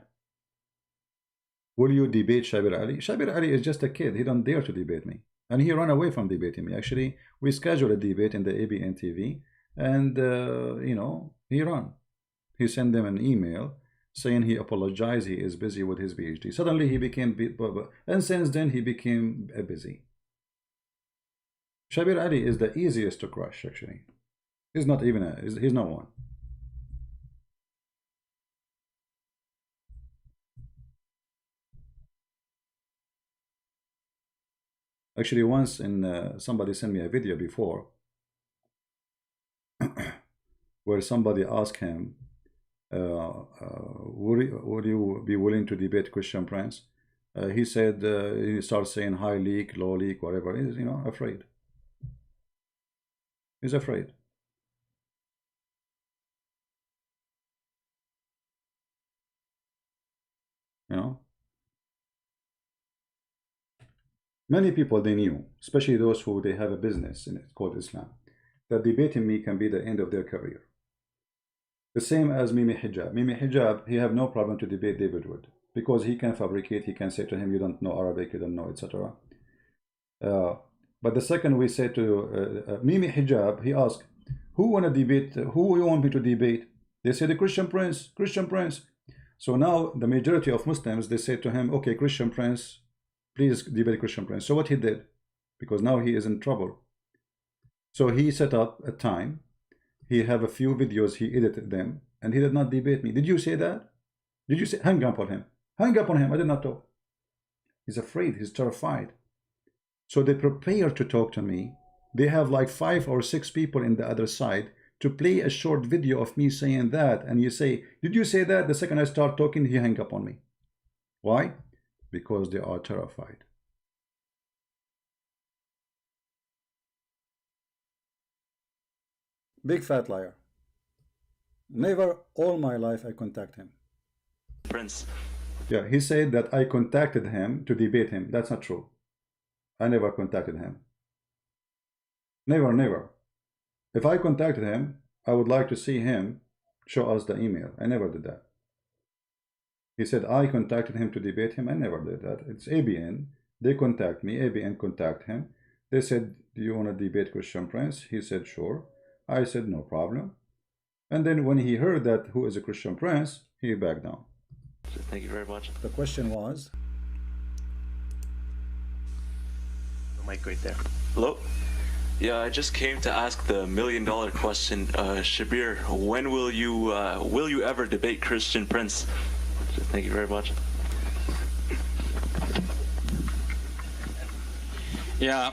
Will you debate Shabir Ali? Shabir Ali is just a kid. He don't dare to debate me. And he ran away from debating me. Actually, we scheduled a debate in the ABN TV, and you know, he ran. He sent them an email saying he apologized, he is busy with his PhD. Suddenly he became, and since then he became busy. Shabir Ali is the easiest to crush, actually. He's not even he's no one. Actually, once somebody sent me a video before where somebody asked him, would you be willing to debate Christian Prince? He said, he starts saying high leak, low leak, whatever. He's, you know, afraid. He's afraid. You know? Many people they knew, especially those who they have a business in it called Islam, that debating me can be the end of their career. The same as Mimi Hijab. Mimi Hijab, he have no problem to debate David Wood because he can fabricate. He can say to him, you don't know Arabic, you don't know, etc. But the second we say to Mimi Hijab, he asked, who want to debate? Who you want me to debate? They say the Christian Prince, Christian Prince. So now the majority of Muslims, they say to him, okay, Christian Prince, please debate Christian Prince. So what he did, because now he is in trouble. So he set up a time. He have a few videos, he edited them, and he did not debate me. Did you say that? Did you say, hang up on him? Hang up on him, I did not talk. He's afraid, he's terrified. So they prepare to talk to me. They have like 5 or 6 people in the other side to play a short video of me saying that. And you say, did you say that? The second I start talking, he hang up on me. Why? Because they are terrified. Big fat liar. Never all my life I contact him. Prince. Yeah, he said that I contacted him to debate him. That's not true. I never contacted him. Never, never. If I contacted him, I would like to see him show us the email. I never did that. He said I contacted him to debate him. I never did that. It's ABN. They contact me. ABN contact him. They said, do you want to debate Christian Prince? He said, sure. I said, no problem. And then when he heard that who is a Christian Prince, he backed down. Thank you very much. The question was? The mic right there. Hello? Yeah, I just came to ask the $1 million question. Shabir, when will you ever debate Christian Prince? Thank you very much. Yeah,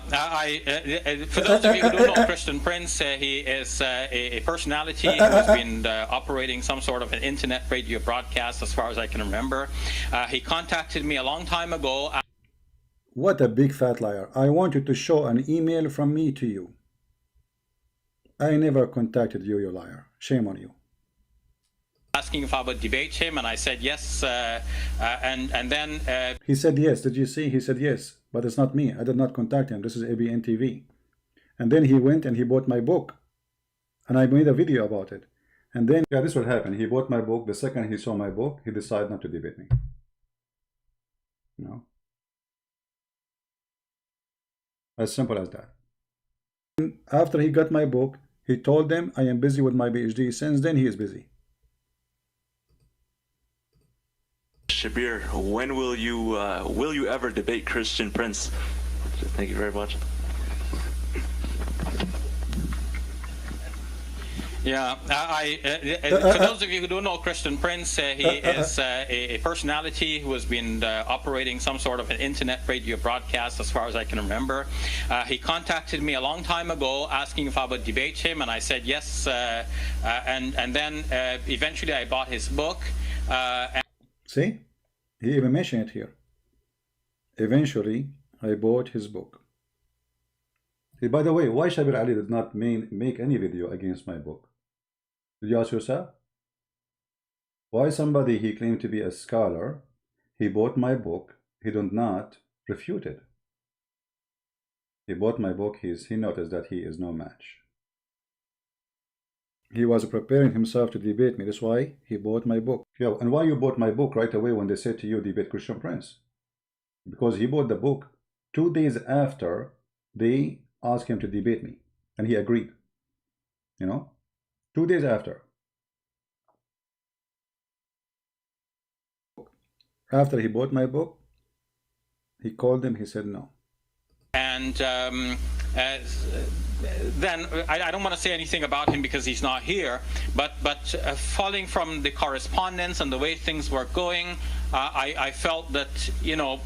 for those of you who don't know Christian Prince, he is a personality who has been operating some sort of an internet radio broadcast as far as I can remember. He contacted me a long time ago. What a big fat liar. I want you to show an email from me to you. I never contacted you, you liar. Shame on you. Asking if I would debate him, and I said yes, and then... He said yes. Did you see? He said yes. But it's not me. I did not contact him. This is ABN TV. And then he went and he bought my book. And I made a video about it. And then, yeah, this is what happened. He bought my book. The second he saw my book, he decided not to debate me. No. As simple as that. And after he got my book, he told them, I am busy with my PhD. Since then, he is busy. Shabir, when will you ever debate Christian Prince? Thank you very much. Yeah, for those of you who don't know Christian Prince, he is a personality who has been operating some sort of an internet radio broadcast as far as I can remember. He contacted me a long time ago asking if I would debate him, and I said yes, and then eventually I bought his book. See, he even mentioned it here. Eventually, I bought his book. Hey, by the way, why Shabir Ali did not make any video against my book? Did you ask yourself? Why somebody he claimed to be a scholar, he bought my book, he did not refute it. He bought my book, he noticed that he is no match. He was preparing himself to debate me, that's why he bought my book. Yeah, and why you bought my book right away when they said to you, debate Christian Prince? Because he bought the book 2 days after they asked him to debate me, and he agreed. You know, 2 days after. After he bought my book, he called him, he said no. And then I don't want to say anything about him because he's not here, but following from the correspondence and the way things were going, I felt that, you know,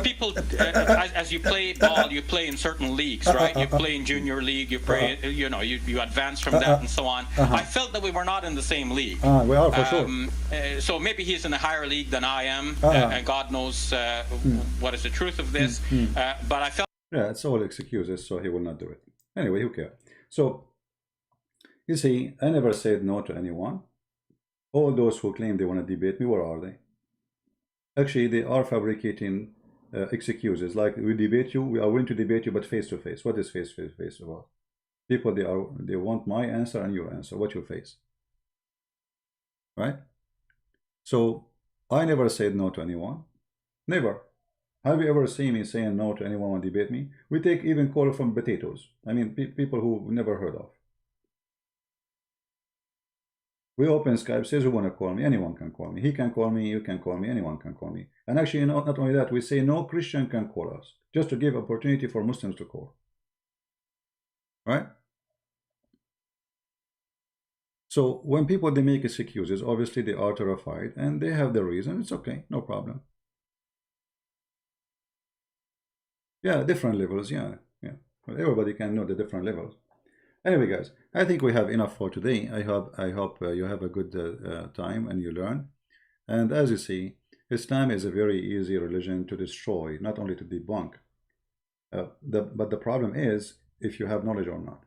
people, as you play ball, you play in certain leagues, right? You play in junior league, you play, you know, you advance from that and so on. I felt that we were not in the same league. We are for sure. So maybe he's in a higher league than I am, and God knows what is the truth of this. But I felt. Yeah, it's all excuses, so he will not do it. Anyway, who cares? So, you see, I never said no to anyone. All those who claim they want to debate me, where are they? Actually, they are fabricating excuses, like we debate you, we are willing to debate you, but face to face. What is face to face about? People, they want my answer and your answer. What's your face? Right? So I never said no to anyone. Never. Have you ever seen me saying no to anyone who debate me? We take even call from potatoes. I mean, people who never heard of. We open Skype, says who want to call me, anyone can call me. He can call me, you can call me, anyone can call me. And actually, not only that, we say no Christian can call us, just to give opportunity for Muslims to call. Right? So when people, they make excuses, obviously they are terrified and they have their reason. It's okay, no problem. Yeah, different levels, yeah. Well, everybody can know the different levels. Anyway, guys, I think we have enough for today. I hope you have a good time and you learn. And as you see, Islam is a very easy religion to destroy, not only to debunk. But the problem is if you have knowledge or not.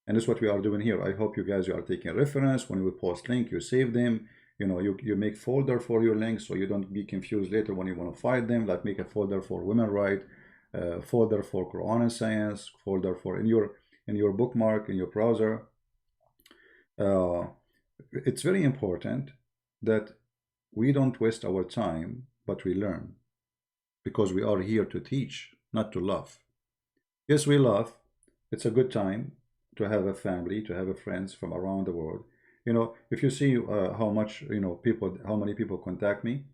And that's what we are doing here. I hope you guys are taking reference. When we post link, you save them. You know, you make folder for your links so you don't be confused later when you want to fight them. Like make a folder for women right, folder for Quran and science, folder for in your bookmark, in your browser. It's very important that we don't waste our time, but we learn, because we are here to teach, not to laugh. Yes, we laugh. It's a good time to have a family, to have a friends from around the world. You know, if you see how much, you know, how many people contact me,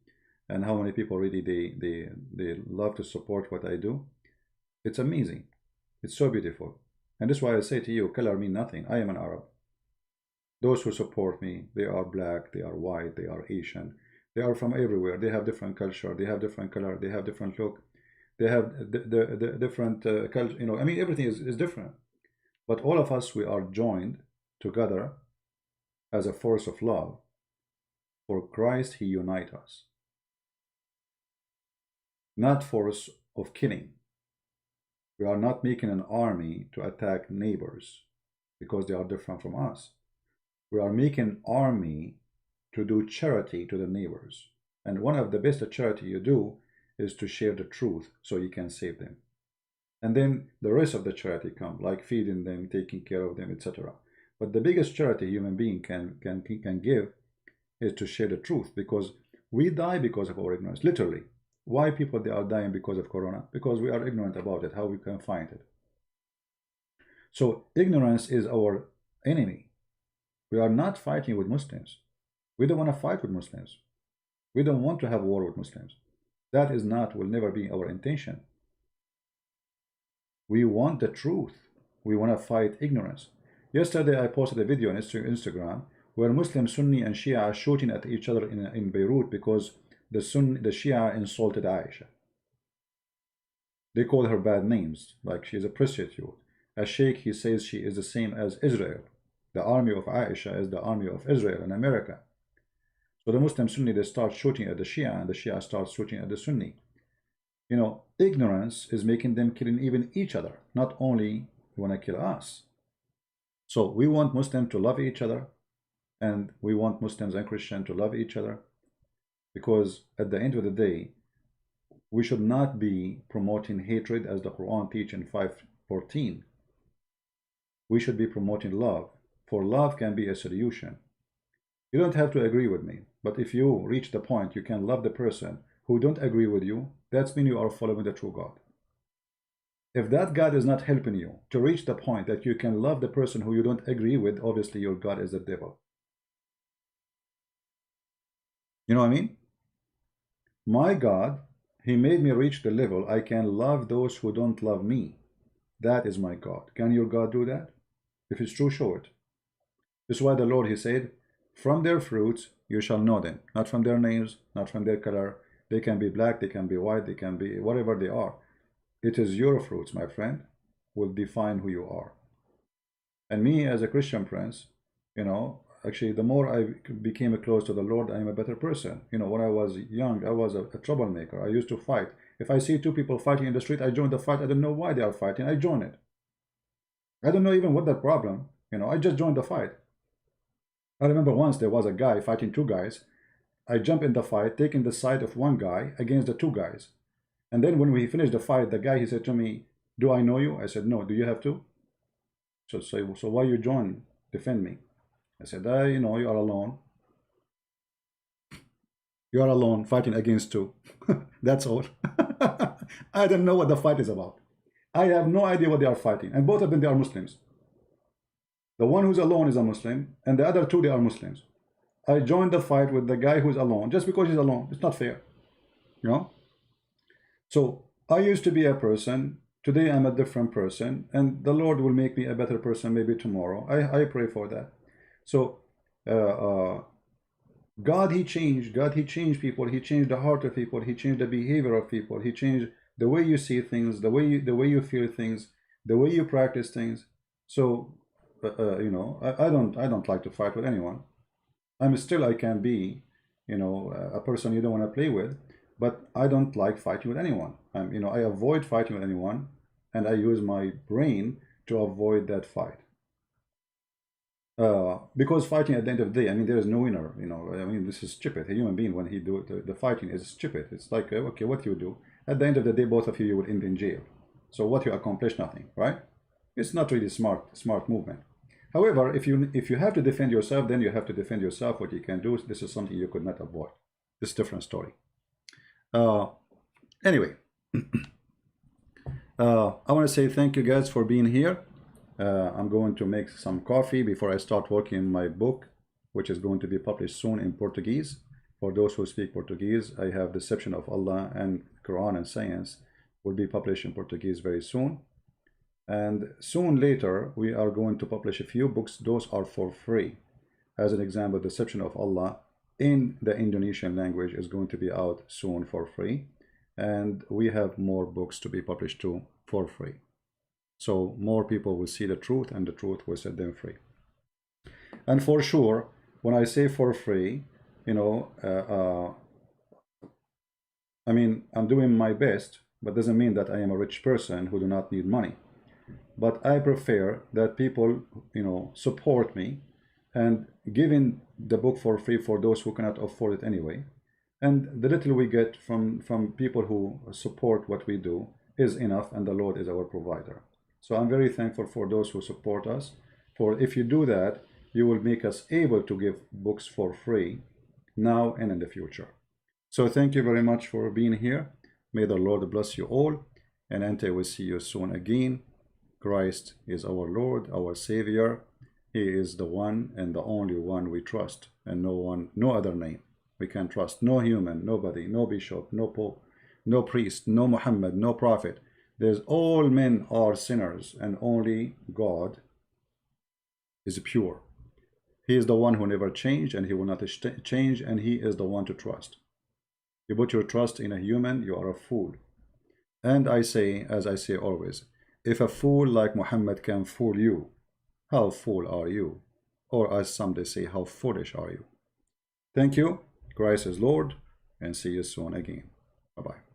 and how many people really they love to support what I do, it's amazing. It's so beautiful. And that's why I say to you, color mean nothing. I am an Arab. Those who support me, they are black, they are white, they are Asian. They are from everywhere. They have different culture, they have different color, they have different look. They have the different culture, you know, I mean, everything is different. But all of us, we are joined together as a force of love. For Christ, He unites us. Not force of killing. We are not making an army to attack neighbors because they are different from us. We are making an army to do charity to the neighbors. And one of the best charity you do is to share the truth so you can save them. And then the rest of the charity come, like feeding them, taking care of them, etc. But the biggest charity a human being can give is to share the truth, because we die because of our ignorance, literally. Why people they are dying because of Corona? Because we are ignorant about it, how we can find it. So ignorance is our enemy. We are not fighting with Muslims. We don't want to fight with Muslims. We don't want to have war with Muslims. That is not, will never be our intention. We want the truth. We want to fight ignorance. Yesterday I posted a video on Instagram where Muslim Sunni and Shia are shooting at each other in Beirut because the Shia insulted Aisha. They call her bad names, like she is a prostitute. A sheikh, he says she is the same as Israel. The army of Aisha is the army of Israel in America. So the Muslim Sunni, they start shooting at the Shia, and the Shia starts shooting at the Sunni. You know, ignorance is making them killing even each other, not only want to kill us. So we want Muslims to love each other, and we want Muslims and Christians to love each other, because at the end of the day, we should not be promoting hatred as the Quran teaches in 5:14. We should be promoting love, for love can be a solution. You don't have to agree with me, but if you reach the point you can love the person who don't agree with you, that's mean you are following the true God. If that God is not helping you to reach the point that you can love the person who you don't agree with, obviously your God is the devil. You know what I mean? My God, he made me reach the level I can love those who don't love me. That is my God. Can your God do that? If it's true, show it. This is why the Lord, he said, from their fruits you shall know them. Not from their names, not from their color. They can be black, they can be white, they can be whatever they are. It is your fruits, my friend, will define who you are. And me as a Christian prince, you know, actually the more I became close to the Lord, I am a better person. You know, when I was young, I was a troublemaker. I used to fight. If I see two people fighting in the street, I join the fight. I don't know why they are fighting. I join it. I don't know even what the problem. You know, I just joined the fight. I remember once there was a guy fighting two guys. I jumped in the fight, taking the side of one guy against the two guys. And then when we finished the fight, the guy, he said to me, do I know you? I said, no. Do you have to? So why you join? Defend me. I said, you know, you are alone. You are alone fighting against two. That's all. I don't know what the fight is about. I have no idea what they are fighting. And both of them, they are Muslims. The one who's alone is a Muslim, and the other two, they are Muslims. I joined the fight with the guy who's alone, just because he's alone. It's not fair. You know? So I used to be a person. Today I'm a different person. And the Lord will make me a better person maybe tomorrow. I pray for that. So God, he changed. God, he changed people. He changed the heart of people. He changed the behavior of people. He changed the way you see things, the way you feel things, the way you practice things. So you know, I don't like to fight with anyone. I can be, you know, a person you don't want to play with, but I don't like fighting with anyone. You know, I avoid fighting with anyone, and I use my brain to avoid that fight. Because fighting at the end of the day, I mean, there is no winner. You know, I mean, this is stupid. A human being, when he do the fighting, is stupid. It's like, okay, what you do at the end of the day, both of you will end in jail. So what you accomplish, nothing, right? It's not really smart movement. However, if you have to defend yourself, then you have to defend yourself. What you can do, this is something you could not avoid. This is a different story. Anyway, I want to say thank you guys for being here. I'm going to make some coffee before I start working on my book, which is going to be published soon in Portuguese. For those who speak Portuguese, I have Deception of Allah and Quran and Science will be published in Portuguese very soon. And soon later, we are going to publish a few books. Those are for free. As an example, Deception of Allah in the Indonesian language is going to be out soon for free. And we have more books to be published too for free. So more people will see the truth, and the truth will set them free. And for sure, when I say for free, you know, I mean, I'm doing my best, but doesn't mean that I am a rich person who do not need money. But I prefer that people, you know, support me and giving the book for free for those who cannot afford it anyway. And the little we get from people who support what we do is enough, and the Lord is our provider. So I'm very thankful for those who support us. For if you do that, you will make us able to give books for free now and in the future. So thank you very much for being here. May the Lord bless you all, and until we see you soon again. Christ is our Lord, our Savior. He is the one and the only one we trust, and no other name we can trust. No human, nobody, no bishop, no pope, no priest, no Muhammad, no prophet. There's all men are sinners, and only God is pure. He is the one who never changed, and he will not change, and he is the one to trust. You put your trust in a human, you are a fool. And I say, as I say always, if a fool like Muhammad can fool you, how fool are you? Or as some they say, how foolish are you? Thank you. Christ is Lord, and see you soon again. Bye-bye.